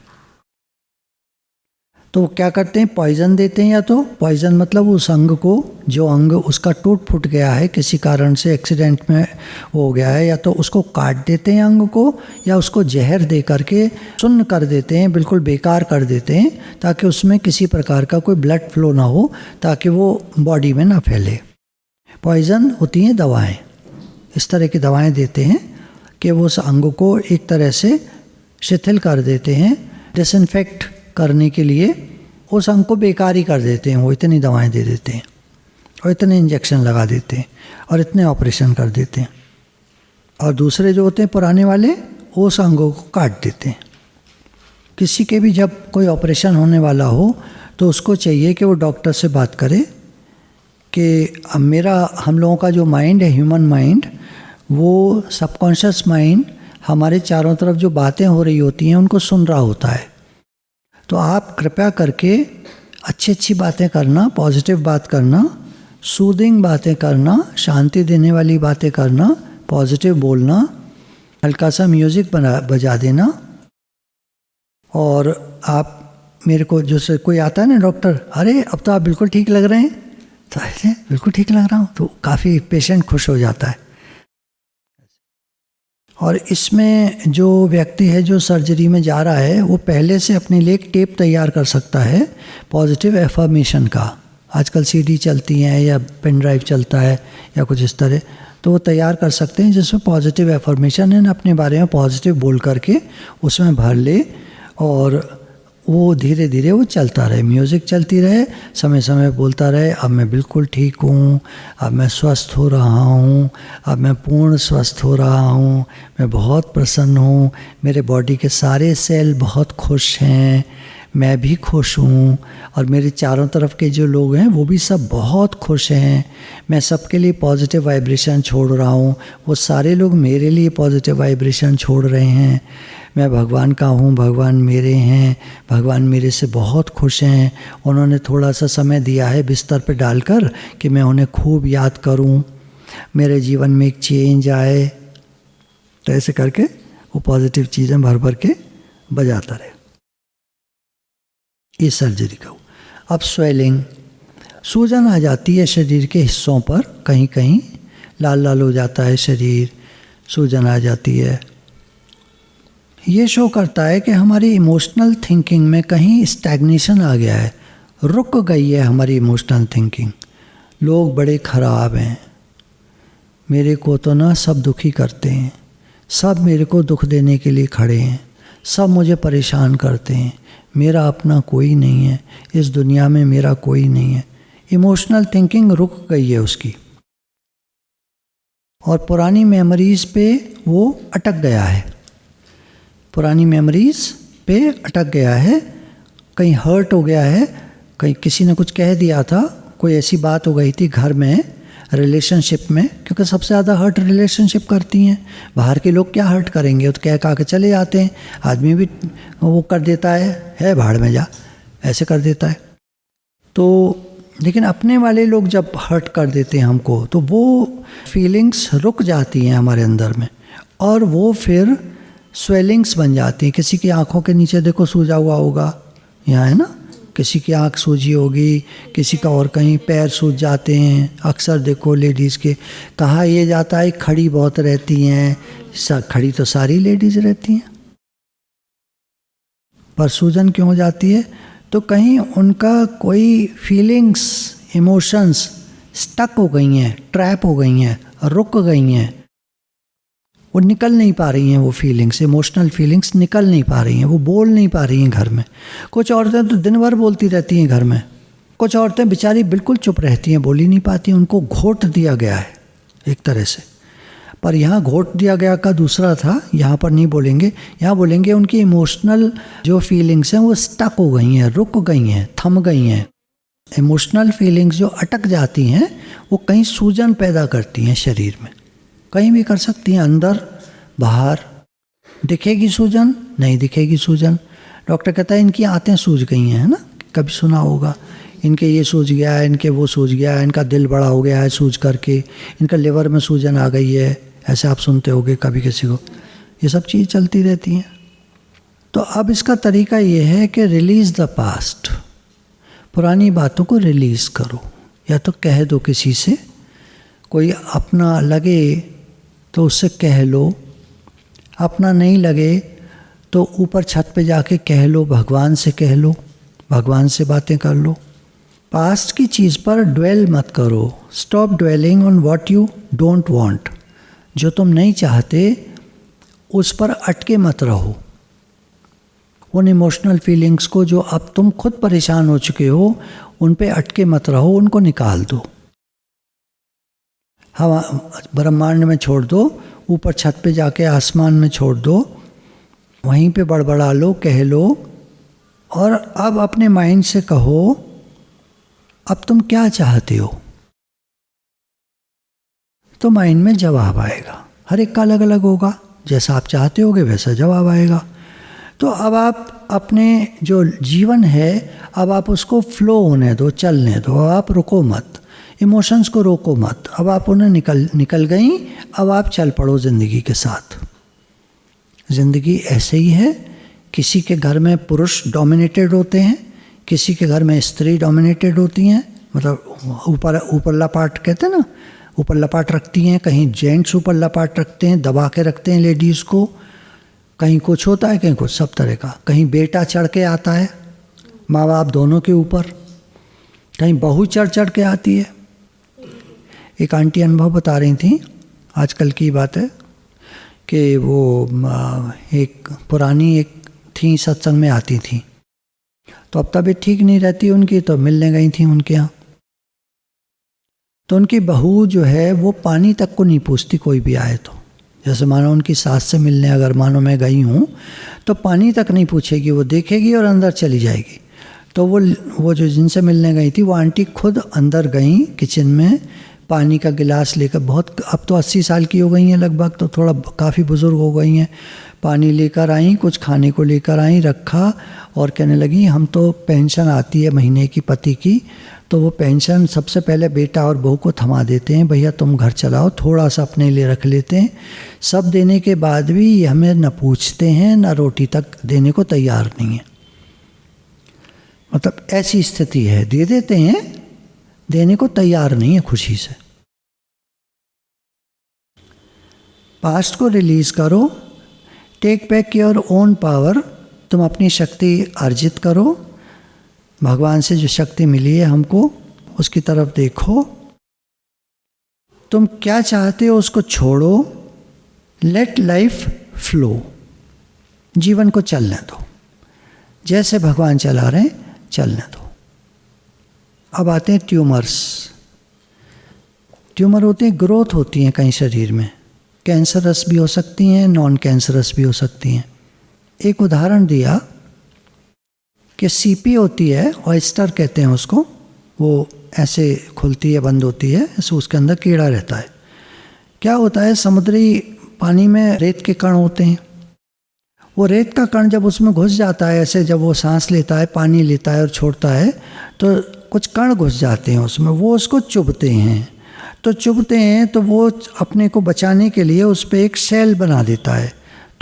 तो क्या करते हैं, पॉइजन देते हैं। या तो पॉइजन मतलब उस अंग को, जो अंग उसका टूट फूट गया है, किसी कारण से एक्सीडेंट में हो गया है, या तो उसको काट देते हैं अंग को, या उसको जहर दे करके सुन्न कर देते हैं, बिल्कुल बेकार कर देते हैं, ताकि उसमें किसी प्रकार का कोई ब्लड फ्लो ना हो, ताकि वो बॉडी में ना फैले। पॉइजन होती हैं दवाएं, इस तरह की दवाएं देते हैं कि वो उस अंग को एक तरह से शिथिल कर देते हैं, डिसइंफेक्ट करने के लिए उस अंग को बेकार ही कर देते हैं। वो इतनी दवाएं दे देते हैं और इतने इंजेक्शन लगा देते हैं और इतने ऑपरेशन कर देते हैं। और दूसरे जो होते हैं पुराने वाले, उस अंगों को काट देते हैं। किसी के भी जब कोई ऑपरेशन होने वाला हो तो उसको चाहिए कि वो डॉक्टर से बात करे कि हम लोगों का जो माइंड है, ह्यूमन माइंड, वो सबकॉन्शियस माइंड हमारे चारों तरफ जो बातें हो रही होती हैं उनको सुन रहा होता है। तो आप कृपया करके अच्छी अच्छी बातें करना, पॉजिटिव बात करना, सूदिंग बातें करना, शांति देने वाली बातें करना, पॉजिटिव बोलना, हल्का सा म्यूज़िक बजा देना। और आप मेरे को जो से कोई आता है ना डॉक्टर, अरे अब तो आप बिल्कुल ठीक लग रहे हैं, तो ऐसे बिल्कुल ठीक लग रहा हूँ, तो काफ़ी पेशेंट खुश हो जाता है। और इसमें जो व्यक्ति है जो सर्जरी में जा रहा है वो पहले से अपने लिए एक टेप तैयार कर सकता है पॉजिटिव एफर्मेशन का। आजकल सीडी चलती हैं या पेन ड्राइव चलता है या कुछ इस तरह, तो वो तैयार कर सकते हैं जिसमें पॉजिटिव एफर्मेशन है, अपने बारे में पॉजिटिव बोल करके उसमें भर ले और वो धीरे धीरे वो चलता रहे, म्यूज़िक चलती रहे, समय समय बोलता रहे, अब मैं बिल्कुल ठीक हूँ, अब मैं स्वस्थ हो रहा हूँ, अब मैं पूर्ण स्वस्थ हो रहा हूँ, मैं बहुत प्रसन्न हूँ, मेरे बॉडी के सारे सेल बहुत खुश हैं, मैं भी खुश हूँ और मेरे चारों तरफ के जो लोग हैं वो भी सब बहुत खुश हैं, मैं सबके लिए पॉजिटिव वाइब्रेशन छोड़ रहा हूँ, वो सारे लोग मेरे लिए पॉजिटिव वाइब्रेशन छोड़ रहे हैं, मैं भगवान का हूँ, भगवान मेरे हैं, भगवान मेरे से बहुत खुश हैं, उन्होंने थोड़ा सा समय दिया है बिस्तर पे डालकर कि मैं उन्हें खूब याद करूँ, मेरे जीवन में एक चेंज आए। तो ऐसे करके वो पॉजिटिव चीज़ें भर भर के बजाता रहे। ये सर्जरी का। अब स्वेलिंग, सूजन आ जाती है शरीर के हिस्सों पर, कहीं कहीं लाल लाल हो जाता है शरीर, सूजन आ जाती है। ये शो करता है कि हमारी इमोशनल थिंकिंग में कहीं स्टैग्नेशन आ गया है, रुक गई है हमारी इमोशनल थिंकिंग। लोग बड़े ख़राब हैं, मेरे को तो ना सब दुखी करते हैं, सब मेरे को दुख देने के लिए खड़े हैं, सब मुझे परेशान करते हैं, मेरा अपना कोई नहीं है, इस दुनिया में मेरा कोई नहीं है। इमोशनल थिंकिंग रुक गई है उसकी और पुरानी मेमोरीज़ पे वो अटक गया है, पुरानी मेमोरीज़ पे अटक गया है, कहीं हर्ट हो गया है, कहीं किसी ने कुछ कह दिया था, कोई ऐसी बात हो गई थी घर में, रिलेशनशिप में, क्योंकि सबसे ज़्यादा हर्ट रिलेशनशिप करती हैं। बाहर के लोग क्या हर्ट करेंगे, वो तो कह के चले जाते हैं, आदमी भी वो कर देता है भाड़ में जा, ऐसे कर देता है। तो लेकिन अपने वाले लोग जब हर्ट कर देते हैं हमको, तो वो फीलिंग्स रुक जाती हैं हमारे अंदर में और वो फिर स्वेलिंग्स बन जाती हैं। किसी की आँखों के नीचे देखो सूजा हुआ होगा, यहाँ है ना, किसी की आँख सूजी होगी, किसी का और कहीं पैर सूज जाते हैं। अक्सर देखो लेडीज़ के कहा यह जाता है खड़ी बहुत रहती हैं, खड़ी तो सारी लेडीज़ रहती हैं, पर सूजन क्यों हो जाती है? तो कहीं उनका कोई फीलिंग्स, इमोशंस स्टक हो गई हैं, ट्रैप हो गई हैं, रुक गई हैं, वो निकल नहीं पा रही हैं, वो फीलिंग्स, इमोशनल फीलिंग्स निकल नहीं पा रही हैं, वो बोल नहीं पा रही हैं घर में। कुछ औरतें तो दिन भर बोलती रहती हैं घर में, कुछ औरतें बेचारी बिल्कुल चुप रहती हैं, बोल ही नहीं पाती, उनको घोट दिया गया है एक तरह से। पर यहाँ घोट दिया गया का दूसरा था, यहाँ पर नहीं बोलेंगे, यहाँ बोलेंगे उनकी इमोशनल जो फीलिंग्स हैं वो स्टक हो गई हैं, रुक गई हैं, थम गई हैं। इमोशनल फीलिंग्स जो अटक जाती हैं वो कहीं सूजन पैदा करती हैं शरीर में, कहीं भी कर सकती हैं, अंदर बाहर। दिखेगी सूजन, नहीं दिखेगी सूजन, डॉक्टर कहता है इनकी आंतें सूज गई हैं, है ना, कभी सुना होगा, इनके ये सूज गया है, इनके वो सूज गया है, इनका दिल बड़ा हो गया है सूज करके, इनका लिवर में सूजन आ गई है, ऐसे आप सुनते होगे कभी किसी को, ये सब चीज़ चलती रहती हैं। तो अब इसका तरीका ये है कि रिलीज़ द पास्ट, पुरानी बातों को रिलीज़ करो, या तो कह दो किसी से, कोई अपना लगे तो उससे कह लो, अपना नहीं लगे तो ऊपर छत पे जाके कह लो, भगवान से कह लो, भगवान से बातें कर लो, पास्ट की चीज़ पर ड्वेल मत करो। Stop dwelling on what you don't want. जो तुम नहीं चाहते उस पर अटके मत रहो। उन इमोशनल फीलिंग्स को जो अब तुम खुद परेशान हो चुके हो, उन पे अटके मत रहो, उनको निकाल दो, हवा ब्रह्मांड में छोड़ दो, ऊपर छत पे जाके आसमान में छोड़ दो, वहीं पे बड़बड़ा लो, कह लो। और अब अपने माइंड से कहो अब तुम क्या चाहते हो, तो माइंड में जवाब आएगा। हर एक का अलग अलग होगा, जैसा आप चाहते होगे वैसा जवाब आएगा। तो अब आप अपने जो जीवन है, अब आप उसको फ्लो होने दो, चलने दो, अब आप रुको मत, इमोशंस को रोको मत। अब आप उन्हें निकल गई, अब आप चल पड़ो ज़िंदगी के साथ। ज़िंदगी ऐसे ही है। किसी के घर में पुरुष डोमिनेटेड होते हैं, किसी के घर में स्त्री डोमिनेटेड होती हैं, मतलब ऊपर लपाट कहते हैं ना, ऊपर लपाट रखती हैं। कहीं जेंट्स ऊपर लपाट रखते हैं, दबा के रखते हैं लेडीज़ को। कहीं कुछ होता है, कहीं कुछ, सब तरह का। कहीं बेटा चढ़ के आता है माँ बाप दोनों के ऊपर, कहीं बहू चढ़ के आती है। एक आंटी अनुभव बता रही थी, आजकल की बात है, कि वो एक पुरानी एक थी, सत्संग में आती थी, तो अब तबीयत ठीक नहीं रहती उनकी, तो मिलने गई थी उनके यहाँ। तो उनकी बहू जो है वो पानी तक को नहीं पूछती कोई भी आए तो। जैसे मानो उनकी सास से मिलने अगर मानो मैं गई हूँ तो पानी तक नहीं पूछेगी, वो देखेगी और अंदर चली जाएगी। तो वो जो जिनसे मिलने गई थी वो आंटी खुद अंदर गई किचन में, पानी का गिलास लेकर, बहुत अब तो 80 साल की हो गई हैं लगभग, तो थोड़ा काफ़ी बुज़ुर्ग हो गई हैं। पानी लेकर आई, कुछ खाने को लेकर आई, रखा और कहने लगी हम तो पेंशन आती है महीने की पति की, तो वो पेंशन सबसे पहले बेटा और बहू को थमा देते हैं, भैया तुम घर चलाओ, थोड़ा सा अपने लिए रख लेते हैं। सब देने के बाद भी ये हमें न पूछते हैं, न रोटी तक देने को तैयार नहीं है। मतलब ऐसी स्थिति है, दे देते हैं, देने को तैयार नहीं है खुशी से। पास्ट को रिलीज करो, take back your own power. तुम अपनी शक्ति अर्जित करो, भगवान से जो शक्ति मिली है हमको उसकी तरफ देखो। तुम क्या चाहते हो उसको छोड़ो, लेट लाइफ फ्लो, जीवन को चलने दो, जैसे भगवान चला रहे हैं चलने दो। अब आते हैं ट्यूमर्स। ट्यूमर होते हैं, ग्रोथ होती हैं कहीं शरीर में, कैंसरस भी हो सकती हैं, नॉन कैंसरस भी हो सकती हैं। एक उदाहरण दिया कि सीपी होती है, ऑयस्टर कहते हैं उसको, वो ऐसे खुलती है बंद होती है, ऐसे उसके अंदर कीड़ा रहता है। क्या होता है, समुद्री पानी में रेत के कण होते हैं, वो रेत का कण जब उसमें घुस जाता है, ऐसे जब वो सांस लेता है, पानी लेता है और छोड़ता है, तो कुछ कण घुस जाते हैं उसमें, वो उसको चुभते हैं। तो चुभते हैं तो वो अपने को बचाने के लिए उस पर एक शेल बना देता है,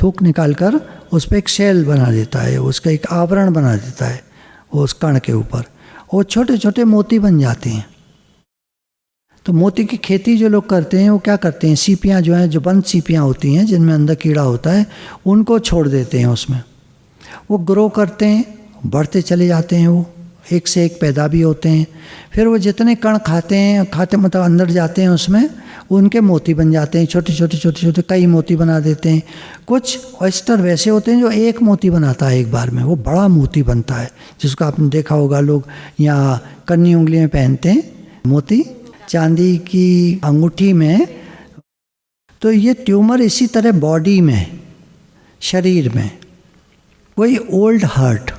थूक निकाल कर उस पर एक शेल बना देता है, उसका एक आवरण बना देता है वो उस कण के ऊपर, वो छोटे छोटे मोती बन जाते हैं। तो मोती की खेती जो लोग करते हैं वो क्या करते हैं, सीपियाँ जो हैं, जो बंद सीपियाँ होती हैं जिनमें अंदर कीड़ा होता है, उनको छोड़ देते हैं उसमें, वो ग्रो करते हैं, बढ़ते चले जाते हैं, वो एक से एक पैदा भी होते हैं। फिर वो जितने कण खाते मतलब अंदर जाते हैं उसमें, उनके मोती बन जाते हैं, छोटे छोटे कई मोती बना देते हैं। कुछ ऑयस्टर वैसे होते हैं जो एक मोती बनाता है एक बार में, वो बड़ा मोती बनता है, जिसको आपने देखा होगा लोग यहाँ कन्नी उंगली में पहनते हैं मोती, चांदी की अंगूठी में। तो ये ट्यूमर इसी तरह बॉडी में, शरीर में, कोई ओल्ड हर्ट,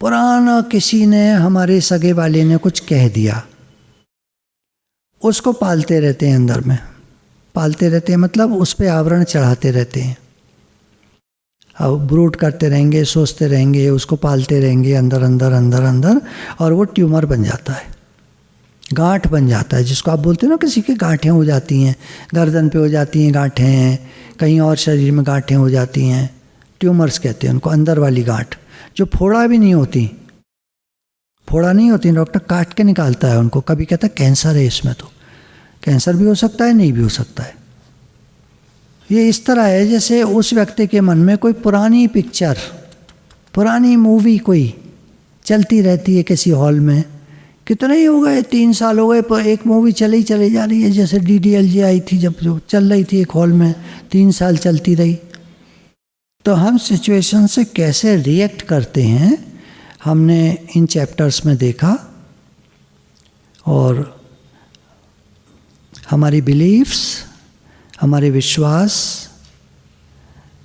पुराना किसी ने, हमारे सगे वाले ने कुछ कह दिया, उसको पालते रहते हैं अंदर में, पालते रहते हैं मतलब उस पर आवरण चढ़ाते रहते हैं। अब ब्रूड करते रहेंगे, सोचते रहेंगे, उसको पालते रहेंगे अंदर अंदर अंदर अंदर, और वो ट्यूमर बन जाता है, गांठ बन जाता है, जिसको आप बोलते हो ना, किसी की गांठें हो जाती हैं, गर्दन पे हो जाती हैं गांठें, कहीं और शरीर में गांठें हो जाती हैं, ट्यूमर्स कहते हैं उनको, अंदर वाली गांठ जो फोड़ा भी नहीं होती, फोड़ा नहीं होती, डॉक्टर काट के निकालता है उनको, कभी कहता है कैंसर है इसमें, तो कैंसर भी हो सकता है, नहीं भी हो सकता है। ये इस तरह है जैसे उस व्यक्ति के मन में कोई पुरानी पिक्चर, पुरानी मूवी कोई चलती रहती है किसी हॉल में, कितने ही हो गए, 3 साल हो गए, पर एक मूवी चली जा रही है। जैसे DDLJ आई थी, जब जो चल रही थी एक हॉल में, 3 साल चलती रही। तो हम सिचुएशन से कैसे रिएक्ट करते हैं हमने इन चैप्टर्स में देखा, और हमारी बिलीफ्स, हमारे विश्वास,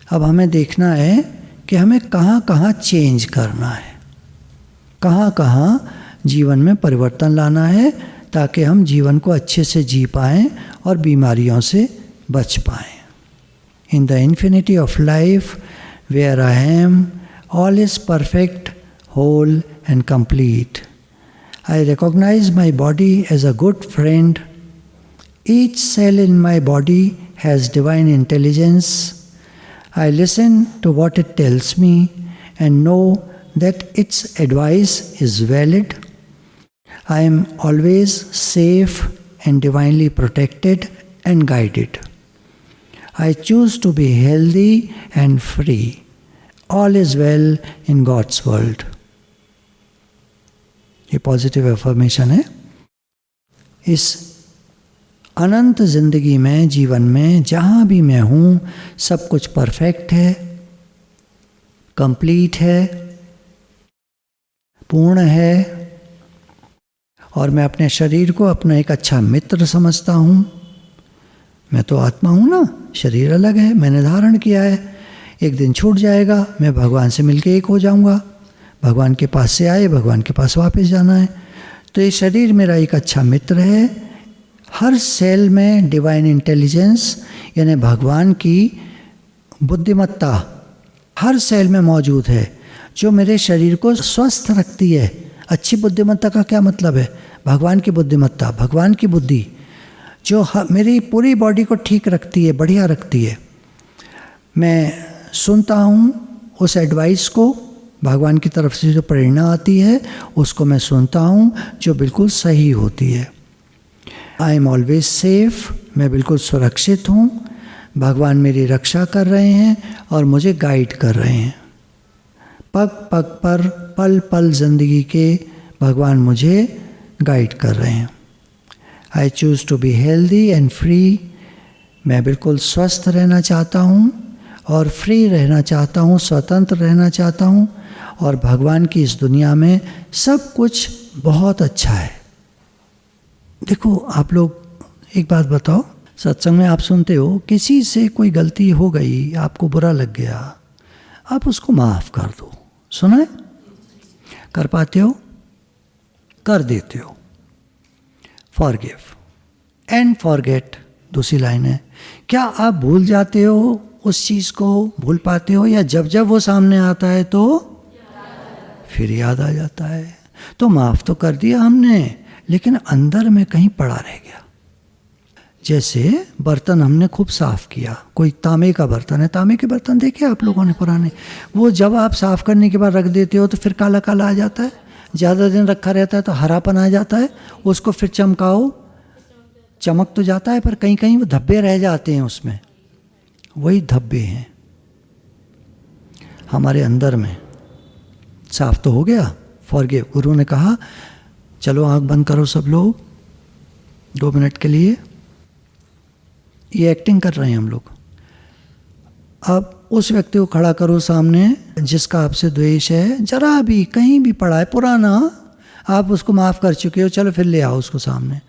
अब हमें देखना है कि हमें कहाँ कहाँ चेंज करना है, कहाँ कहाँ जीवन में परिवर्तन लाना है, ताकि हम जीवन को अच्छे से जी पाएँ और बीमारियों से बच पाएँ। In the infinity of life where I am, all is perfect, whole and complete. I recognize my body as a good friend. Each cell in my body has divine intelligence. I listen to what it tells me and know that its advice is valid. I am always safe and divinely protected and guided. I choose to be healthy and free. All is well in God's world. ये positive affirmation है। इस अनंत जिंदगी में, जीवन में, जहाँ भी मैं हूँ, सब कुछ परफेक्ट है, कंप्लीट है, पूर्ण है, और मैं अपने शरीर को अपना एक अच्छा मित्र समझता हूँ। मैं तो आत्मा हूँ ना, शरीर अलग है, मैंने धारण किया है, एक दिन छूट जाएगा, मैं भगवान से मिलके एक हो जाऊँगा। भगवान के पास से आए, भगवान के पास वापस जाना है। तो ये शरीर मेरा एक अच्छा मित्र है। हर सेल में डिवाइन इंटेलिजेंस यानी भगवान की बुद्धिमत्ता हर सेल में मौजूद है, जो मेरे शरीर को स्वस्थ रखती है। अच्छी बुद्धिमत्ता का क्या मतलब है? भगवान की बुद्धिमत्ता, भगवान की बुद्धि जो मेरी पूरी बॉडी को ठीक रखती है, बढ़िया रखती है। मैं सुनता हूँ उस एडवाइस को, भगवान की तरफ से जो प्रेरणा आती है उसको मैं सुनता हूँ, जो बिल्कुल सही होती है। आई एम ऑलवेज सेफ, मैं बिल्कुल सुरक्षित हूँ। भगवान मेरी रक्षा कर रहे हैं और मुझे गाइड कर रहे हैं। पग पग पर, पल पल जिंदगी के भगवान मुझे गाइड कर रहे हैं। I choose to be healthy and free, मैं बिल्कुल स्वस्थ रहना चाहता हूँ और फ्री रहना चाहता हूँ, स्वतंत्र रहना चाहता हूँ। और भगवान की इस दुनिया में सब कुछ बहुत अच्छा है। देखो आप लोग एक बात बताओ, सत्संग में आप सुनते हो किसी से कोई गलती हो गई, आपको बुरा लग गया, आप उसको माफ़ कर दो। सुना है? कर पाते हो? कर देते हो। फॉरगिव एंड फॉरगेट दूसरी लाइन है। क्या आप भूल जाते हो उस चीज़ को, भूल पाते हो, या जब जब वो सामने आता है तो फिर याद आ जाता है? तो माफ़ तो कर दिया हमने, लेकिन अंदर में कहीं पड़ा रह गया। जैसे बर्तन हमने खूब साफ़ किया, कोई तांबे का बर्तन है, तांबे के बर्तन देखे आप लोगों ने पुराने, वो जब आप साफ़ करने के बाद रख देते हो तो फिर काला काला आ जाता है, ज़्यादा दिन रखा रहता है तो हरापन आ जाता है। उसको फिर चमकाओ, चमक तो जाता है पर कहीं कहीं वो धब्बे रह जाते हैं उसमें। वही धब्बे हैं हमारे अंदर में। साफ तो हो गया, फॉरगिव। गुरु ने कहा चलो आंख बंद करो सब लोग 2 मिनट के लिए। ये एक्टिंग कर रहे हैं हम लोग। अब उस व्यक्ति को खड़ा करो सामने जिसका आपसे द्वेष है, जरा भी कहीं भी पड़ा है, पुराना, आप उसको माफ़ कर चुके हो, चलो फिर ले आओ उसको सामने।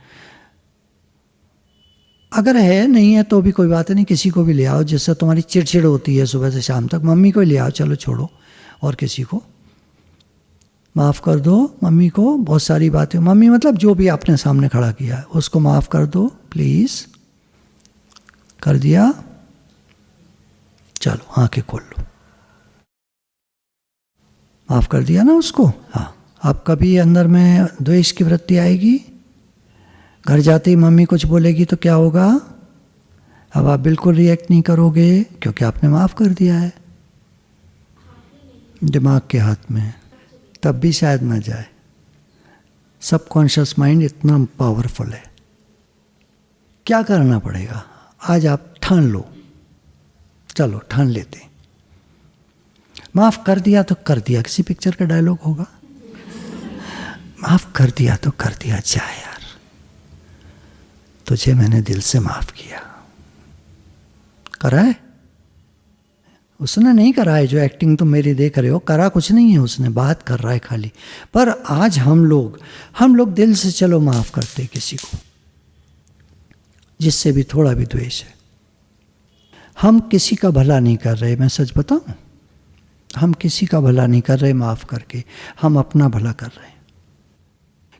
अगर है नहीं है तो भी कोई बात नहीं, किसी को भी ले आओ जिससे तुम्हारी चिड़चिड़ होती है सुबह से शाम तक। मम्मी को ही ले आओ, चलो छोड़ो, और किसी को माफ़ कर दो। मम्मी को बहुत सारी बातें, मम्मी मतलब जो भी आपने सामने खड़ा किया है उसको माफ़ कर दो प्लीज़। कर दिया? चलो आंखें खोल लो। माफ़ कर दिया ना उसको? हाँ। अब कभी अंदर में द्वेष की वृत्ति आएगी, घर जाते ही मम्मी कुछ बोलेगी तो क्या होगा? अब आप बिल्कुल रिएक्ट नहीं करोगे क्योंकि आपने माफ़ कर दिया है। दिमाग के हाथ में, तब भी शायद ना जाए। सबकॉन्शियस माइंड इतना पावरफुल है। क्या करना पड़ेगा? आज आप ठान लो, चलो ठान लेते। माफ़ कर दिया तो कर दिया, किसी पिक्चर का डायलॉग होगा। माफ कर दिया तो कर दिया, जा यार, तुझे मैंने दिल से माफ किया। करा है उसने? नहीं करा है। जो एक्टिंग तुम मेरी देख रहे हो, करा कुछ नहीं है उसने, बात कर रहा है खाली। पर आज हम लोग दिल से चलो माफ करते किसी को जिससे भी थोड़ा भी द्वेष है। हम किसी का भला नहीं कर रहे, मैं सच बताऊं, हम किसी का भला नहीं कर रहे माफ करके, हम अपना भला कर रहे हैं।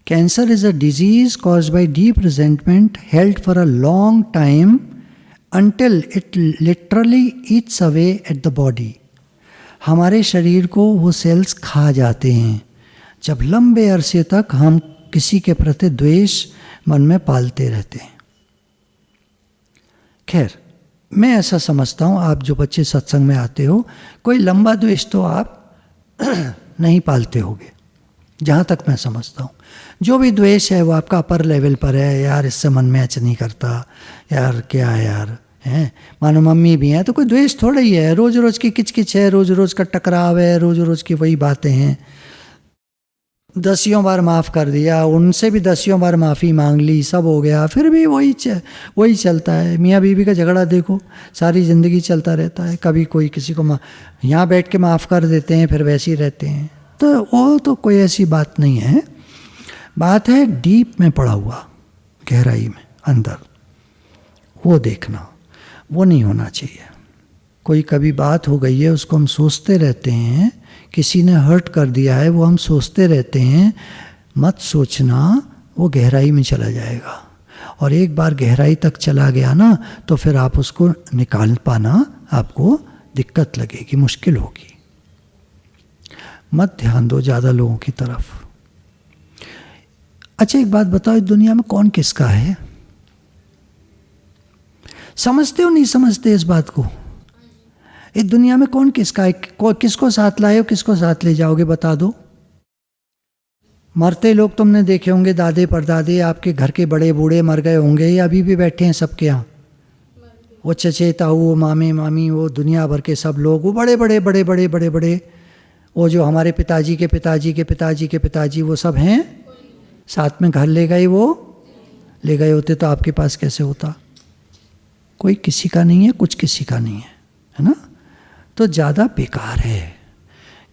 Cancer is a disease caused by deep resentment held for a long time until it literally eats away at the body। हमारे शरीर को वो सेल्स खा जाते हैं जब लंबे अरसे तक हम किसी के प्रति द्वेष मन में पालते रहते हैं। खैर, मैं ऐसा समझता हूँ, आप जो बच्चे सत्संग में आते हो, कोई लंबा द्वेष तो आप नहीं पालते होगे, जहाँ तक मैं समझता हूँ। जो भी द्वेष है वो आपका अपर लेवल पर है, यार इससे मन मैच नहीं करता, यार क्या है यार, हैं। मानो मम्मी भी हैं तो कोई द्वेष थोड़ा ही है, रोज रोज की किचकिच है, रोज रोज का टकराव है, रोज रोज की वही बातें हैं। 10 बार माफ़ कर दिया, उनसे भी 10 बार माफ़ी मांग ली, सब हो गया, फिर भी वही चलता है। मियाँ बीवी का झगड़ा देखो, सारी ज़िंदगी चलता रहता है। कभी कोई किसी को यहाँ बैठ के माफ़ कर देते हैं, फिर वैसे ही रहते हैं। तो वो तो कोई ऐसी बात नहीं है। बात है डीप में पड़ा हुआ, गहराई में अंदर, वो देखना, वो नहीं होना चाहिए। कोई कभी बात हो गई है, उसको हम सोचते रहते हैं, किसी ने हर्ट कर दिया है, वो हम सोचते रहते हैं। मत सोचना, वो गहराई में चला जाएगा, और एक बार गहराई तक चला गया ना, तो फिर आप उसको निकाल पाना आपको दिक्कत लगेगी, मुश्किल होगी। मत ध्यान दो ज़्यादा लोगों की तरफ। अच्छा एक बात बताओ, इस दुनिया में कौन किसका है? समझते हो नहीं समझते इस बात को? इस दुनिया में कौन किसका है? किसको साथ लाए हो, किसको साथ ले जाओगे, बता दो। मरते लोग तुमने देखे होंगे, दादे परदादे आपके घर के बड़े बूढ़े मर गए होंगे, या अभी भी बैठे हैं सबके यहाँ? वो चचे ताऊ, वो मामे मामी, वो दुनिया भर के सब लोग, वो बड़े बड़े बड़े बड़े बड़े बड़े, वो जो हमारे पिताजी के पिताजी के पिताजी के पिताजी, वो सब हैं साथ में। घर ले गए, वो ले गए होते तो आपके पास कैसे होता? कोई किसी का नहीं है, कुछ किसी का नहीं है ना? तो ज़्यादा बेकार है,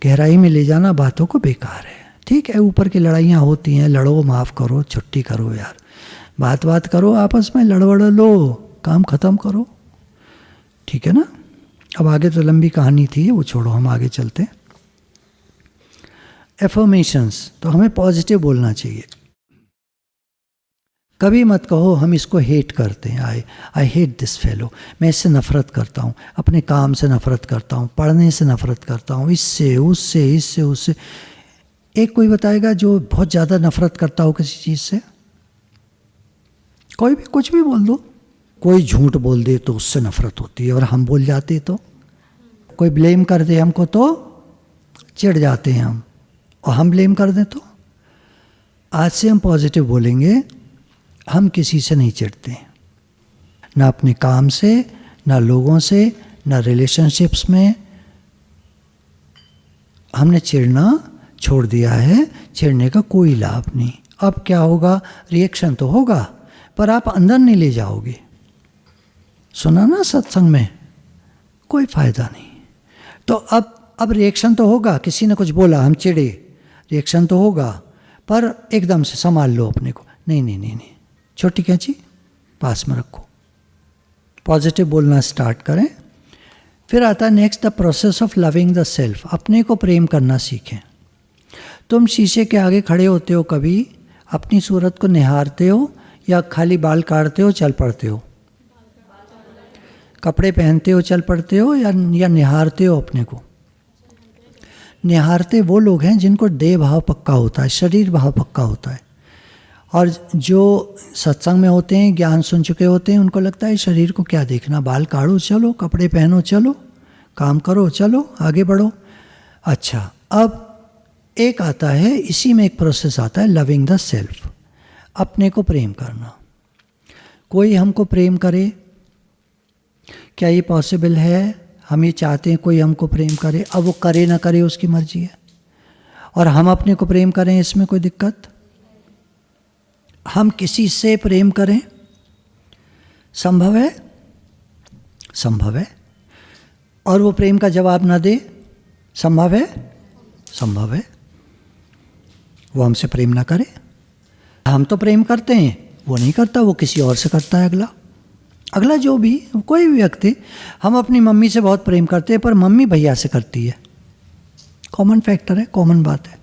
गहराई में ले जाना बातों को बेकार है। ठीक है, ऊपर की लड़ाइयाँ होती हैं, लड़ो, माफ़ करो, छुट्टी करो यार, बात करो आपस में, लड़वड़ लो, काम ख़त्म करो, ठीक है ना? अब आगे तो लंबी कहानी थी, वो छोड़ो, हम आगे चलते हैं। एफर्मेशंस, तो हमें पॉजिटिव बोलना चाहिए। कभी मत कहो हम इसको हेट करते हैं, आई हेट दिस फेलो, मैं इससे नफ़रत करता हूँ, अपने काम से नफ़रत करता हूँ, पढ़ने से नफ़रत करता हूँ, इससे उससे। एक कोई बताएगा जो बहुत ज़्यादा नफ़रत करता हो किसी चीज़ से? कोई भी कुछ भी बोल दो। कोई झूठ बोल दे तो उससे नफ़रत होती है, और हम बोल जाते तो, कोई ब्लेम कर दे हमको तो चिढ़ जाते हैं हम, और हम ब्लेम कर दें तो। आज से हम पॉजिटिव बोलेंगे, हम किसी से नहीं चिढ़ते, ना अपने काम से, ना लोगों से, ना रिलेशनशिप्स में। हमने चिढ़ना छोड़ दिया है, चिढ़ने का कोई लाभ नहीं। अब क्या होगा? रिएक्शन तो होगा, पर आप अंदर नहीं ले जाओगे। सुना ना सत्संग में, कोई फायदा नहीं। तो अब रिएक्शन तो होगा, किसी ने कुछ बोला, हम चिढ़े, रिएक्शन तो होगा, पर एकदम से संभाल लो अपने को। नहीं, छोटी कैंची पास में रखो, पॉजिटिव बोलना स्टार्ट करें। फिर आता है next, the process of loving the self. अपने को प्रेम करना सीखें। तुम शीशे के आगे खड़े होते हो, कभी अपनी सूरत को निहारते हो, या खाली बाल काटते हो, चल पड़ते हो? कपड़े पहनते हो, चल पड़ते हो, या निहारते हो अपने को? निहारते वो लोग हैं जिनको देह भाव पक्का होता है, शरीर भाव पक्का होता है। और जो सत्संग में होते हैं, ज्ञान सुन चुके होते हैं, उनको लगता है शरीर को क्या देखना, बाल काढ़ो चलो, कपड़े पहनो चलो, काम करो चलो, आगे बढ़ो। अच्छा, अब एक आता है, इसी में एक प्रोसेस आता है, लविंग द सेल्फ, अपने को प्रेम करना। कोई हमको प्रेम करे, क्या ये पॉसिबल है? हम ये चाहते हैं कोई हमको प्रेम करे, अब वो करे ना करे उसकी मर्जी है, और हम अपने को प्रेम करें, इसमें कोई दिक्कत हम किसी से प्रेम करें, संभव है? संभव है। और वो प्रेम का जवाब ना दे, संभव है? संभव है। वो हमसे प्रेम ना करे, हम तो प्रेम करते हैं, वो नहीं करता, वो किसी और से करता है। अगला जो भी कोई भी व्यक्ति, हम अपनी मम्मी से बहुत प्रेम करते हैं पर मम्मी भैया से करती है। कॉमन फैक्टर है, कॉमन बात है।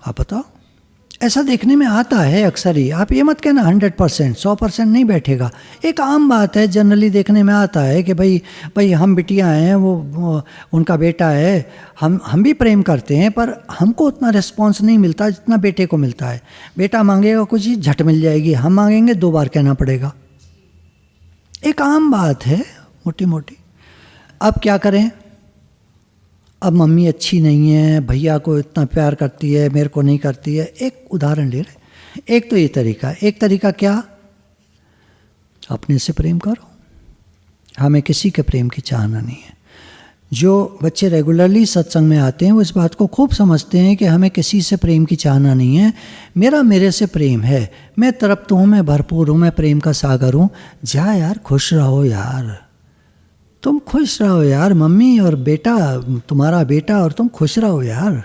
आप बताओ, ऐसा देखने में आता है अक्सर ही। आप ये मत कहना 100%, 100% नहीं बैठेगा। एक आम बात है, जनरली देखने में आता है कि भाई हम बिटियां हैं, वो उनका बेटा है, हम भी प्रेम करते हैं पर हमको उतना रिस्पॉन्स नहीं मिलता जितना बेटे को मिलता है। बेटा मांगेगा कुछ चीज़ झट मिल जाएगी, हम मांगेंगे 2 बार कहना पड़ेगा। एक आम बात है, मोटी मोटी। अब क्या करें? अब मम्मी अच्छी नहीं है, भैया को इतना प्यार करती है, मेरे को नहीं करती है। एक उदाहरण ले रहे। एक तो ये तरीका, एक तरीका क्या? अपने से प्रेम करो। हमें किसी के प्रेम की चाहना नहीं है। जो बच्चे रेगुलरली सत्संग में आते हैं वो इस बात को खूब समझते हैं कि हमें किसी से प्रेम की चाहना नहीं है। मेरे से प्रेम है, मैं तृप्त हूँ, मैं भरपूर हूँ, मैं प्रेम का सागर हूँ। जा यार, खुश रहो यार, तुम खुश रहो यार, मम्मी और बेटा, तुम्हारा बेटा और तुम खुश रहो यार,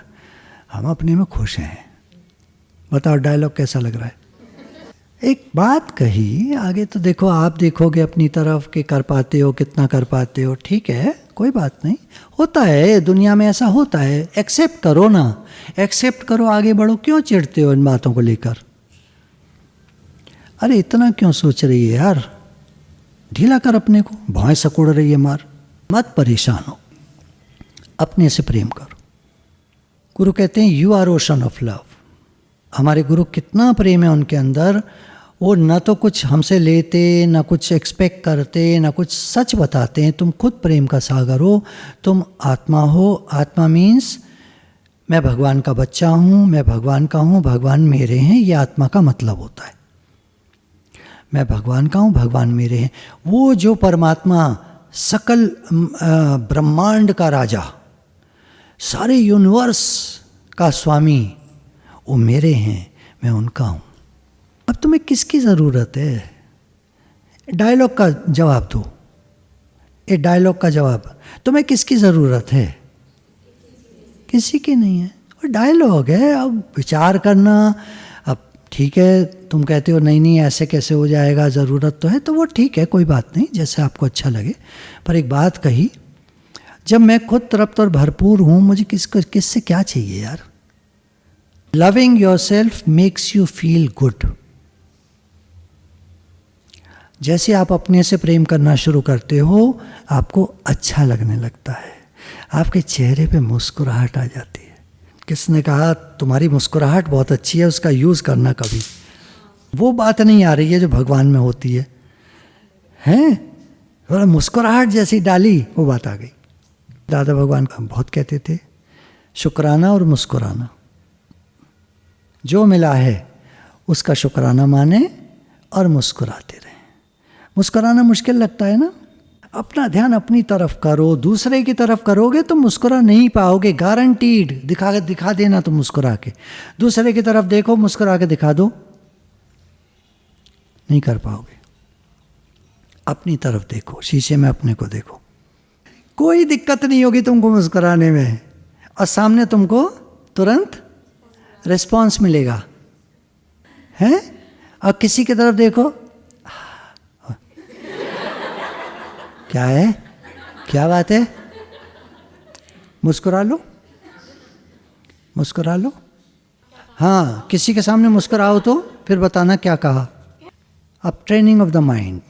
हम अपने में खुश हैं। बताओ डायलॉग कैसा लग रहा है? एक बात कही, आगे तो देखो, आप देखोगे अपनी तरफ कि कर पाते हो, कितना कर पाते हो। ठीक है, कोई बात नहीं, होता है, दुनिया में ऐसा होता है। एक्सेप्ट करो ना, एक्सेप्ट करो, आगे बढ़ो। क्यों चिढ़ते हो इन बातों को लेकर? अरे इतना क्यों सोच रही है यार, ढीला कर अपने को, भौएं सकुड़ रही है मार। मत परेशान हो, अपने से प्रेम करो। गुरु कहते हैं you are ocean of love. हमारे गुरु कितना प्रेम है उनके अंदर। वो न तो कुछ हमसे लेते, न कुछ एक्सपेक्ट करते, न कुछ सच बताते हैं। तुम खुद प्रेम का सागर हो, तुम आत्मा हो। आत्मा मीन्स मैं भगवान का बच्चा हूँ, मैं भगवान का हूँ, भगवान मेरे हैं। ये आत्मा का मतलब होता है। मैं भगवान का हूँ, भगवान मेरे हैं। वो जो परमात्मा, सकल ब्रह्मांड का राजा, सारे यूनिवर्स का स्वामी, वो मेरे हैं, मैं उनका हूँ। अब तुम्हें किसकी ज़रूरत है? डायलॉग का जवाब दो। ये डायलॉग का जवाब, तुम्हें किसकी ज़रूरत है? किसी की नहीं है। और डायलॉग है, अब विचार करना। अब ठीक है, तुम कहते हो नहीं ऐसे कैसे हो जाएगा, ज़रूरत तो है, तो वो ठीक है, कोई बात नहीं, जैसे आपको अच्छा लगे। पर एक बात कही, जब मैं खुद तृप्त और भरपूर हूँ, मुझे किससे क्या चाहिए यार? Loving your self makes you feel good. जैसे आप अपने से प्रेम करना शुरू करते हो, आपको अच्छा लगने लगता है, आपके चेहरे पे मुस्कुराहट आ जाती है। किसने कहा तुम्हारी मुस्कुराहट बहुत अच्छी है, उसका यूज़ करना कभी। वो बात नहीं आ रही है जो भगवान में होती है, हैं? थोड़ा मुस्कुराहट जैसी डाली, वो बात आ गई। दादा भगवान बहुत कहते थे शुक्राना और मुस्कुराना। जो मिला है उसका शुक्राना माने और मुस्कुराते रहे। मुस्कुराना मुश्किल लगता है ना? अपना ध्यान अपनी तरफ करो, दूसरे की तरफ करोगे तो मुस्कुरा नहीं पाओगे, गारंटीड। दिखा देना तुम मुस्कुरा के। दूसरे की तरफ देखो, मुस्कुरा के दिखा दो, नहीं कर पाओगे। अपनी तरफ देखो, शीशे में अपने को देखो, कोई दिक्कत नहीं होगी तुमको मुस्कुराने में, और सामने तुमको तुरंत रिस्पॉन्स मिलेगा, है? और किसी की तरफ देखो, क्या है, क्या बात है, मुस्कुरा लो, मुस्कुरा लो। हाँ, किसी के सामने मुस्कुराओ तो फिर बताना क्या कहा। अब training of the mind.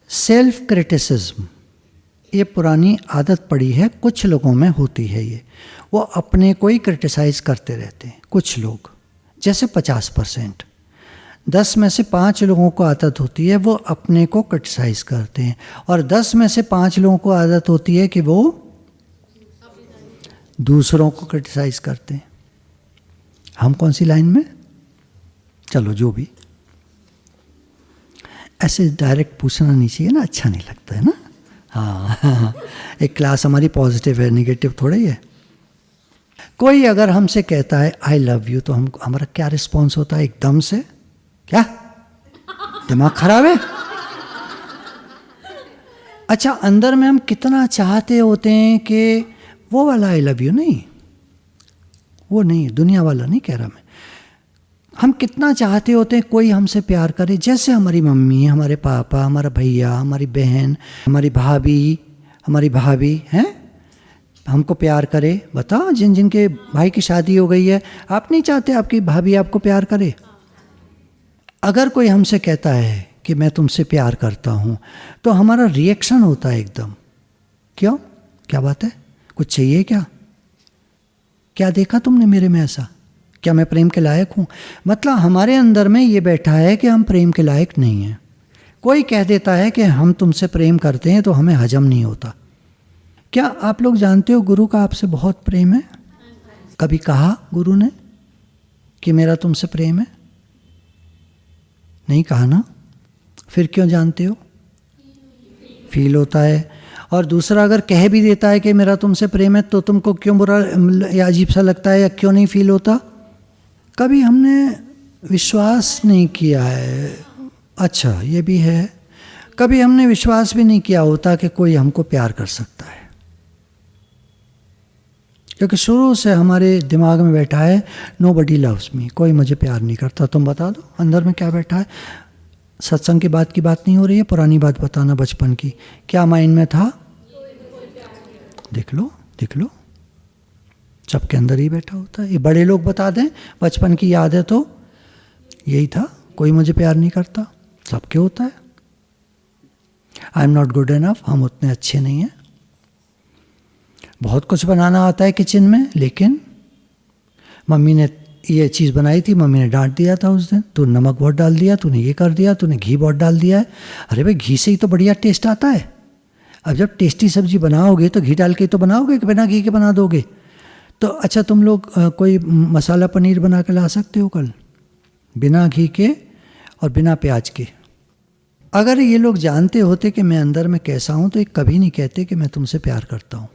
Self criticism, ये पुरानी आदत पड़ी है, कुछ लोगों में होती है ये। वो अपने को ही क्रिटिसाइज करते रहते हैं। कुछ लोग, जैसे 50%, 10 में से 5 लोगों को आदत होती है वो अपने को क्रिटिसाइज करते हैं, और 10 में से 5 लोगों को आदत होती है कि वो दूसरों को क्रिटिसाइज करते हैं। हम कौन सी लाइन में? चलो जो भी, ऐसे डायरेक्ट पूछना नहीं चाहिए ना, अच्छा नहीं लगता है ना। हाँ, एक क्लास हमारी पॉजिटिव है, नेगेटिव थोड़ा ही है। कोई अगर हमसे कहता है आई लव यू, तो हमारा क्या रिस्पॉन्स होता है? एकदम से, क्या दिमाग खराब है? अच्छा, अंदर में हम कितना चाहते होते हैं कि वो वाला आई लव यू नहीं, वो नहीं, दुनिया वाला नहीं कह रहा मैं। हम कितना चाहते होते हैं कोई हमसे प्यार करे, जैसे हमारी मम्मी, हमारे पापा, हमारा भैया, हमारी बहन, हमारी भाभी हैं, हमको प्यार करे। बताओ, जिन जिनके भाई की शादी हो गई है, आप नहीं चाहते आपकी भाभी आपको प्यार करे? अगर कोई हमसे कहता है कि मैं तुमसे प्यार करता हूँ, तो हमारा रिएक्शन होता है एकदम, क्यों, क्या बात है, कुछ चाहिए क्या, क्या देखा तुमने मेरे में ऐसा, क्या मैं प्रेम के लायक हूँ? मतलब हमारे अंदर में ये बैठा है कि हम प्रेम के लायक नहीं हैं। कोई कह देता है कि हम तुमसे प्रेम करते हैं, तो हमें हजम नहीं होता। क्या आप लोग जानते हो गुरु का आपसे बहुत प्रेम है? कभी कहा गुरु ने कि मेरा तुमसे प्रेम है? नहीं कहा ना? फिर क्यों जानते हो? फील होता है। और दूसरा अगर कह भी देता है कि मेरा तुमसे प्रेम है, तो तुमको क्यों बुरा या अजीब सा लगता है, या क्यों नहीं फील होता? कभी हमने विश्वास नहीं किया है। अच्छा, ये भी है, कभी हमने विश्वास भी नहीं किया होता कि कोई हमको प्यार कर सकता है, क्योंकि शुरू से हमारे दिमाग में बैठा है नोबडी लव्स मी, कोई मुझे प्यार नहीं करता। तुम बता दो अंदर में क्या बैठा है? सत्संग की बात नहीं हो रही है, पुरानी बात बताना, बचपन की। क्या माइंड में था? देख लो, सबके अंदर ही बैठा होता है। ये बड़े लोग बता दें, बचपन की याद है तो यही था, कोई मुझे प्यार नहीं करता, सबके होता है। I am not good enough, हम उतने अच्छे नहीं हैं। बहुत कुछ बनाना आता है किचन में, लेकिन मम्मी ने ये चीज़ बनाई थी, मम्मी ने डांट दिया था उस दिन, तू नमक बहुत डाल दिया, तूने ये कर दिया, तूने घी बहुत डाल दिया है। अरे भाई, घी से ही तो बढ़िया टेस्ट आता है। अब जब टेस्टी सब्जी बनाओगे तो घी डाल के तो बनाओगे, कि बिना घी के बना दोगे? तो अच्छा, तुम लोग कोई मसाला पनीर बना के ला सकते हो कल, बिना घी के और बिना प्याज के? अगर ये लोग जानते होते कि मैं अंदर में कैसा हूँ, तो ये कभी नहीं कहते कि मैं तुमसे प्यार करता हूँ।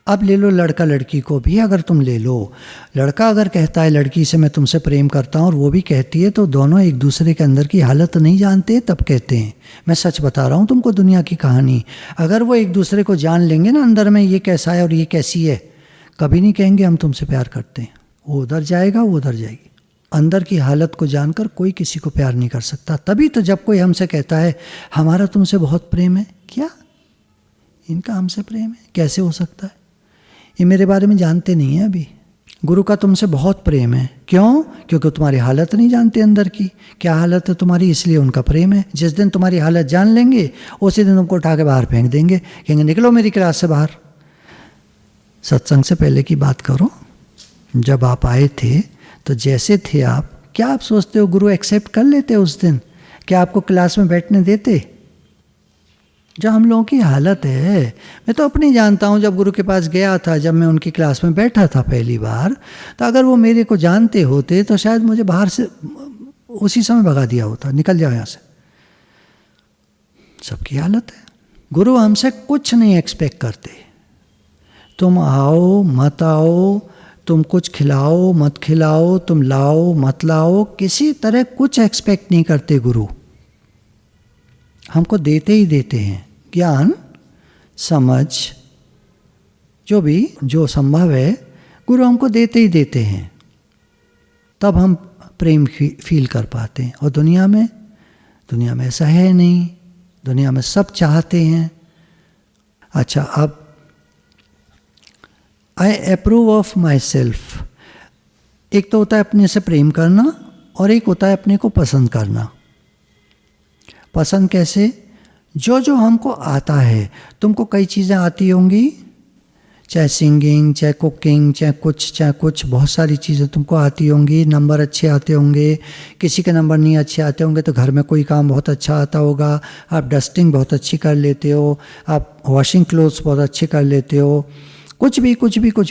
अब ले लो लड़का लड़की को भी, अगर तुम ले लो, लड़का अगर कहता है लड़की से मैं तुमसे प्रेम करता हूँ, और वो भी कहती है, तो दोनों एक दूसरे के अंदर की हालत नहीं जानते तब कहते हैं। मैं सच बता रहा हूँ तुमको, दुनिया की कहानी। अगर वो एक दूसरे को जान लेंगे ना अंदर में, ये कैसा है और ये कैसी है, कभी नहीं कहेंगे हम तुमसे प्यार करते हैं। वो उधर जाएगा, वो उधर जाएगी। अंदर की हालत को जानकर कोई किसी को प्यार नहीं कर सकता। तभी तो जब कोई हमसे कहता है हमारा तुमसे बहुत प्रेम है, क्या इनका हमसे प्रेम है, कैसे हो सकता है? ये मेरे बारे में जानते नहीं हैं अभी। गुरु का तुमसे बहुत प्रेम है, क्यों? क्योंकि तुम्हारी हालत नहीं जानते अंदर की, क्या हालत है तुम्हारी, इसलिए उनका प्रेम है। जिस दिन तुम्हारी हालत जान लेंगे, उसी दिन तुमको उठा के बाहर फेंक देंगे, कहेंगे निकलो मेरी क्लास से बाहर। सत्संग से पहले की बात करो, जब आप आए थे तो जैसे थे आप, क्या आप सोचते हो गुरु एक्सेप्ट कर लेते उस दिन? क्या आपको क्लास में बैठने देते? जो हम लोगों की हालत है, मैं तो अपनी जानता हूँ। जब गुरु के पास गया था, जब मैं उनकी क्लास में बैठा था पहली बार, तो अगर वो मेरे को जानते होते तो शायद मुझे बाहर से उसी समय भगा दिया होता, निकल जाओ यहाँ से। सबकी हालत है। गुरु हमसे कुछ नहीं एक्सपेक्ट करते। तुम आओ मत आओ, तुम कुछ खिलाओ मत खिलाओ, तुम लाओ मत लाओ, किसी तरह कुछ एक्सपेक्ट नहीं करते गुरु। हमको देते ही देते हैं, ज्ञान समझ जो भी जो संभव है गुरु हमको देते ही देते हैं, तब हम प्रेम फील कर पाते हैं। और दुनिया में ऐसा है नहीं, दुनिया में सब चाहते हैं। अच्छा, अब आई अप्रूव ऑफ माई सेल्फ। एक तो होता है अपने से प्रेम करना, और एक होता है अपने को पसंद करना। पसंद कैसे? जो जो हमको आता है। तुमको कई चीज़ें आती होंगी, चाहे सिंगिंग, चाहे कुकिंग, चाहे कुछ, बहुत सारी चीज़ें तुमको आती होंगी। नंबर अच्छे आते होंगे, किसी के नंबर नहीं अच्छे आते होंगे, तो घर में कोई काम बहुत अच्छा आता होगा। आप डस्टिंग बहुत अच्छी कर लेते हो, आप वॉशिंग क्लोथ्स बहुत अच्छे कर लेते हो। कुछ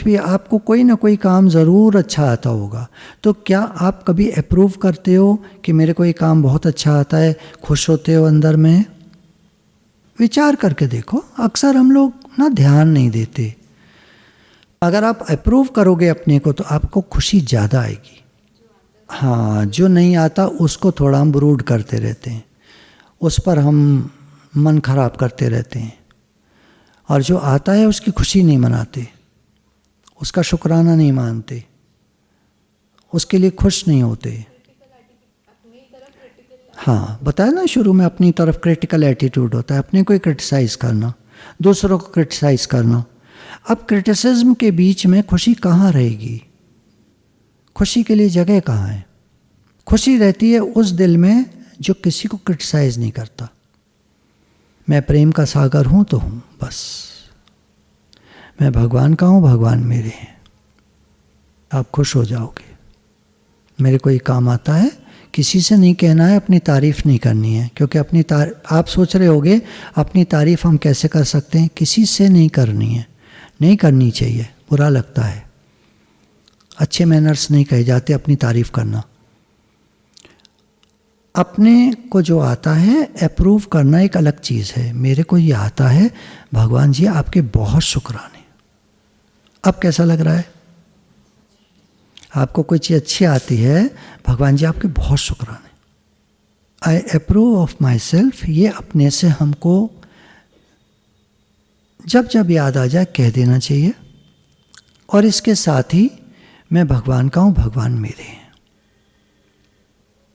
भी आपको कोई ना कोई काम ज़रूर अच्छा आता होगा। तो क्या आप कभी अप्रूव करते हो कि मेरे को ये काम बहुत अच्छा आता है? खुश होते हो अंदर में? विचार करके देखो। अक्सर हम लोग ना ध्यान नहीं देते। अगर आप अप्रूव करोगे अपने को तो आपको खुशी ज़्यादा आएगी। हाँ, जो नहीं आता उसको थोड़ा हम ब्रूड करते रहते हैं, उस पर हम मन खराब करते रहते हैं, और जो आता है उसकी खुशी नहीं मनाते, उसका शुक्राना नहीं मानते, उसके लिए खुश नहीं होते। हाँ, बताया ना शुरू में, अपनी तरफ क्रिटिकल एटीट्यूड होता है, अपने को ही क्रिटिसाइज़ करना, दूसरों को क्रिटिसाइज़ करना। अब क्रिटिसिज्म के बीच में खुशी कहाँ रहेगी? खुशी के लिए जगह कहाँ है? खुशी रहती है उस दिल में जो किसी को क्रिटिसाइज़ नहीं करता। मैं प्रेम का सागर हूँ तो हूँ, बस। मैं भगवान का हूँ, भगवान मेरे हैं। आप खुश हो जाओगे। मेरे को ये काम आता है, किसी से नहीं कहना है, अपनी तारीफ़ नहीं करनी है, क्योंकि आप सोच रहे होगे अपनी तारीफ़ हम कैसे कर सकते हैं? किसी से नहीं करनी है, नहीं करनी चाहिए, बुरा लगता है, अच्छे मैनर्स नहीं कहे जाते अपनी तारीफ़ करना। अपने को जो आता है अप्रूव करना एक अलग चीज़ है। मेरे को ये आता है, भगवान जी आपके बहुत शुक्राने। अब कैसा लग रहा है? आपको कोई चीज़ अच्छी आती है, भगवान जी आपके बहुत शुक्राने। I approve of myself, ये अपने से हमको जब जब याद आ जाए कह देना चाहिए। और इसके साथ ही मैं भगवान का हूँ, भगवान मेरे हैं।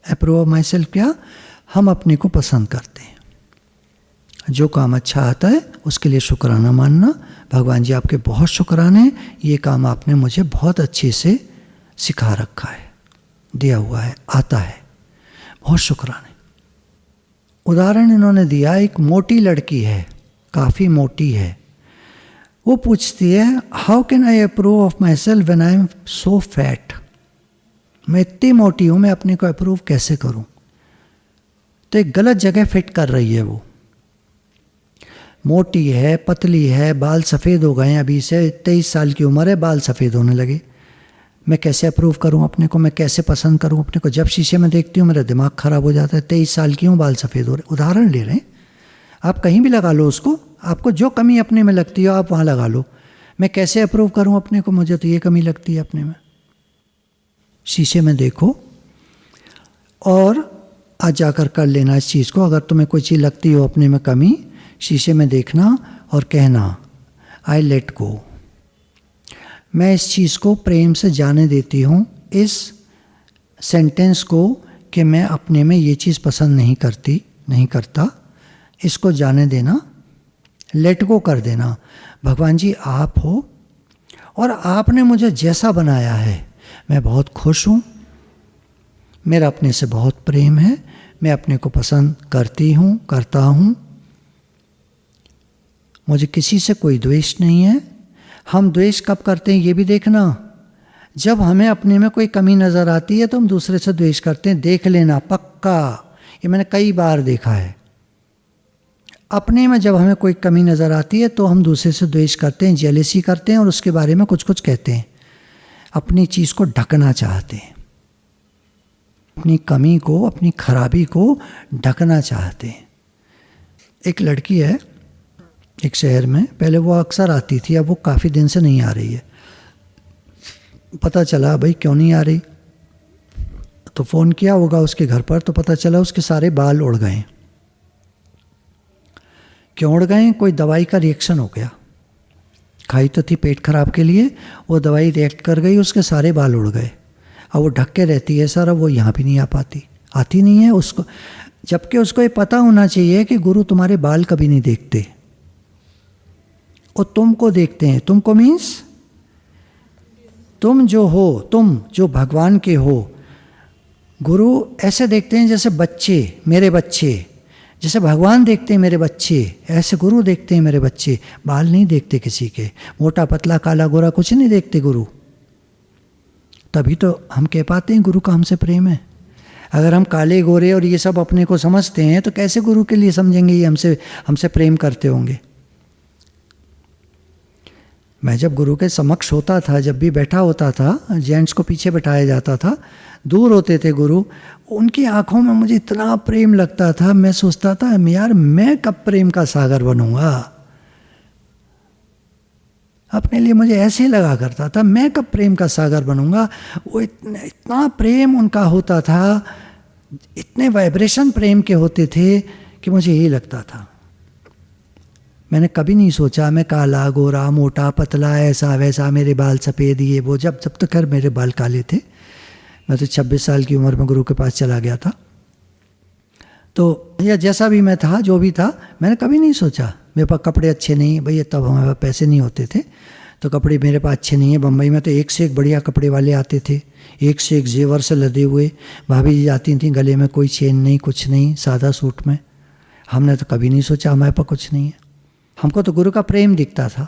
अप्रूव ऑफ माई सेल्फ क्या? हम अपने को पसंद करते हैं। जो काम अच्छा आता है उसके लिए शुक्राना मानना, भगवान जी आपके बहुत शुक्राने, ये काम आपने मुझे बहुत अच्छे से सिखा रखा है, दिया हुआ है, आता है, बहुत शुक्राने। उदाहरण इन्होंने दिया, एक मोटी लड़की है, काफ़ी मोटी है, वो पूछती है how can I approve of my self when I am so fat? मैं इतनी मोटी हूँ, मैं अपने को अप्रूव कैसे करूँ? तो एक गलत जगह फिट कर रही है वो। मोटी है, पतली है, बाल सफ़ेद हो गए हैं, अभी से 23 साल की उम्र है, बाल सफ़ेद होने लगे। मैं कैसे अप्रूव करूं अपने को? मैं कैसे पसंद करूं अपने को? जब शीशे में देखती हूँ मेरा दिमाग ख़राब हो जाता है। 23 साल की हूँ, बाल सफ़ेद हो रहे। उदाहरण ले रहे हैं, आप कहीं भी लगा लो उसको, आपको जो कमी अपने में लगती हो आप वहाँ लगा लो। मैं कैसे अप्रूव करूं अपने को? मुझे तो ये कमी लगती है अपने में। शीशे में देखो और आज जाकर कर लेना इस चीज़ को। अगर तुम्हें कोई चीज़ लगती हो अपने में कमी, शीशे में देखना और कहना आई लेट गो। मैं इस चीज़ को प्रेम से जाने देती हूँ, इस सेंटेंस को, कि मैं अपने में ये चीज़ पसंद नहीं करता, इसको जाने देना, लेट गो कर देना। भगवान जी आप हो और आपने मुझे जैसा बनाया है मैं बहुत खुश हूँ, मेरा अपने से बहुत प्रेम है, मैं अपने को पसंद करता हूँ, मुझे किसी से कोई द्वेष नहीं है। हम द्वेष कब करते हैं ये भी देखना, जब हमें अपने में कोई कमी नज़र आती है तो हम दूसरे से द्वेष करते हैं। देख लेना पक्का, ये मैंने कई बार देखा है। अपने में जब हमें कोई कमी नज़र आती है तो हम दूसरे से द्वेष करते हैं, जेलेसी करते हैं और उसके बारे में कुछ कुछ कहते हैं, अपनी चीज़ को ढकना चाहते हैं, अपनी कमी को, अपनी खराबी को ढकना चाहते हैं। एक लड़की है एक शहर में, पहले वो अक्सर आती थी, अब वो काफ़ी दिन से नहीं आ रही है। पता चला भाई क्यों नहीं आ रही, तो फ़ोन किया होगा उसके घर पर, तो पता चला उसके सारे बाल उड़ गए। क्यों उड़ गए? कोई दवाई का रिएक्शन हो गया, खाई तो थी पेट खराब के लिए, वो दवाई रिएक्ट कर गई, उसके सारे बाल उड़ गए। अब वो ढक के रहती है सर, अब वो यहाँ भी नहीं आ पाती, आती नहीं है उसको, जबकि उसको ये पता होना चाहिए कि गुरु तुम्हारे बाल कभी नहीं देखते, वो तुमको देखते हैं। तुमको मीन्स तुम जो हो, तुम जो भगवान के हो। गुरु ऐसे देखते हैं जैसे बच्चे, मेरे बच्चे, जैसे भगवान देखते हैं मेरे बच्चे, ऐसे गुरु देखते हैं मेरे बच्चे। बाल नहीं देखते किसी के, मोटा पतला काला गोरा कुछ नहीं देखते गुरु। तभी तो हम कह पाते हैं गुरु का हमसे प्रेम है। अगर हम काले गोरे और ये सब अपने को समझते हैं तो कैसे गुरु के लिए समझेंगे ये हमसे प्रेम करते होंगे। मैं जब गुरु के समक्ष होता था, जब भी बैठा होता था, जेंट्स को पीछे बैठाया जाता था, दूर होते थे गुरु, उनकी आंखों में मुझे इतना प्रेम लगता था, मैं सोचता था यार मैं कब प्रेम का सागर बनूंगा। अपने लिए मुझे ऐसे लगा करता था मैं कब प्रेम का सागर बनूंगा। वो इतना प्रेम उनका होता था, इतने वाइब्रेशन प्रेम के होते थे कि मुझे यही लगता था। मैंने कभी नहीं सोचा मैं काला गोरा मोटा पतला ऐसा वैसा, मेरे बाल सफ़ेद ये वो। जब तक खैर मेरे बाल काले थे, मैं तो 26 साल की उम्र में गुरु के पास चला गया था। तो या जैसा भी मैं था, जो भी था, मैंने कभी नहीं सोचा मेरे पास कपड़े अच्छे नहीं। भैया तब हमारे पास पैसे नहीं होते थे, तो कपड़े मेरे पास अच्छे नहीं है। बम्बई में तो एक से एक बढ़िया कपड़े वाले आते थे, एक से एक जेवर से लदे हुए। भाभी जी आती थी, गले में कोई चेन नहीं, कुछ नहीं, सादा सूट में। हमने तो कभी नहीं सोचा हमारे पास कुछ नहीं है। हमको तो गुरु का प्रेम दिखता था।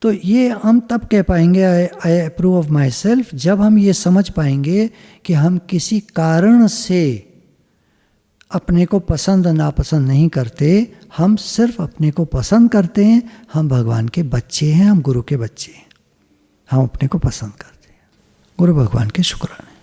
तो ये हम तब कह पाएंगे आई अप्रूव ऑफ माई सेल्फ, जब हम ये समझ पाएंगे कि हम किसी कारण से अपने को पसंद नापसंद नहीं करते, हम सिर्फ अपने को पसंद करते हैं। हम भगवान के बच्चे हैं, हम गुरु के बच्चे हैं, हम अपने को पसंद करते हैं। गुरु भगवान के शुक्राने।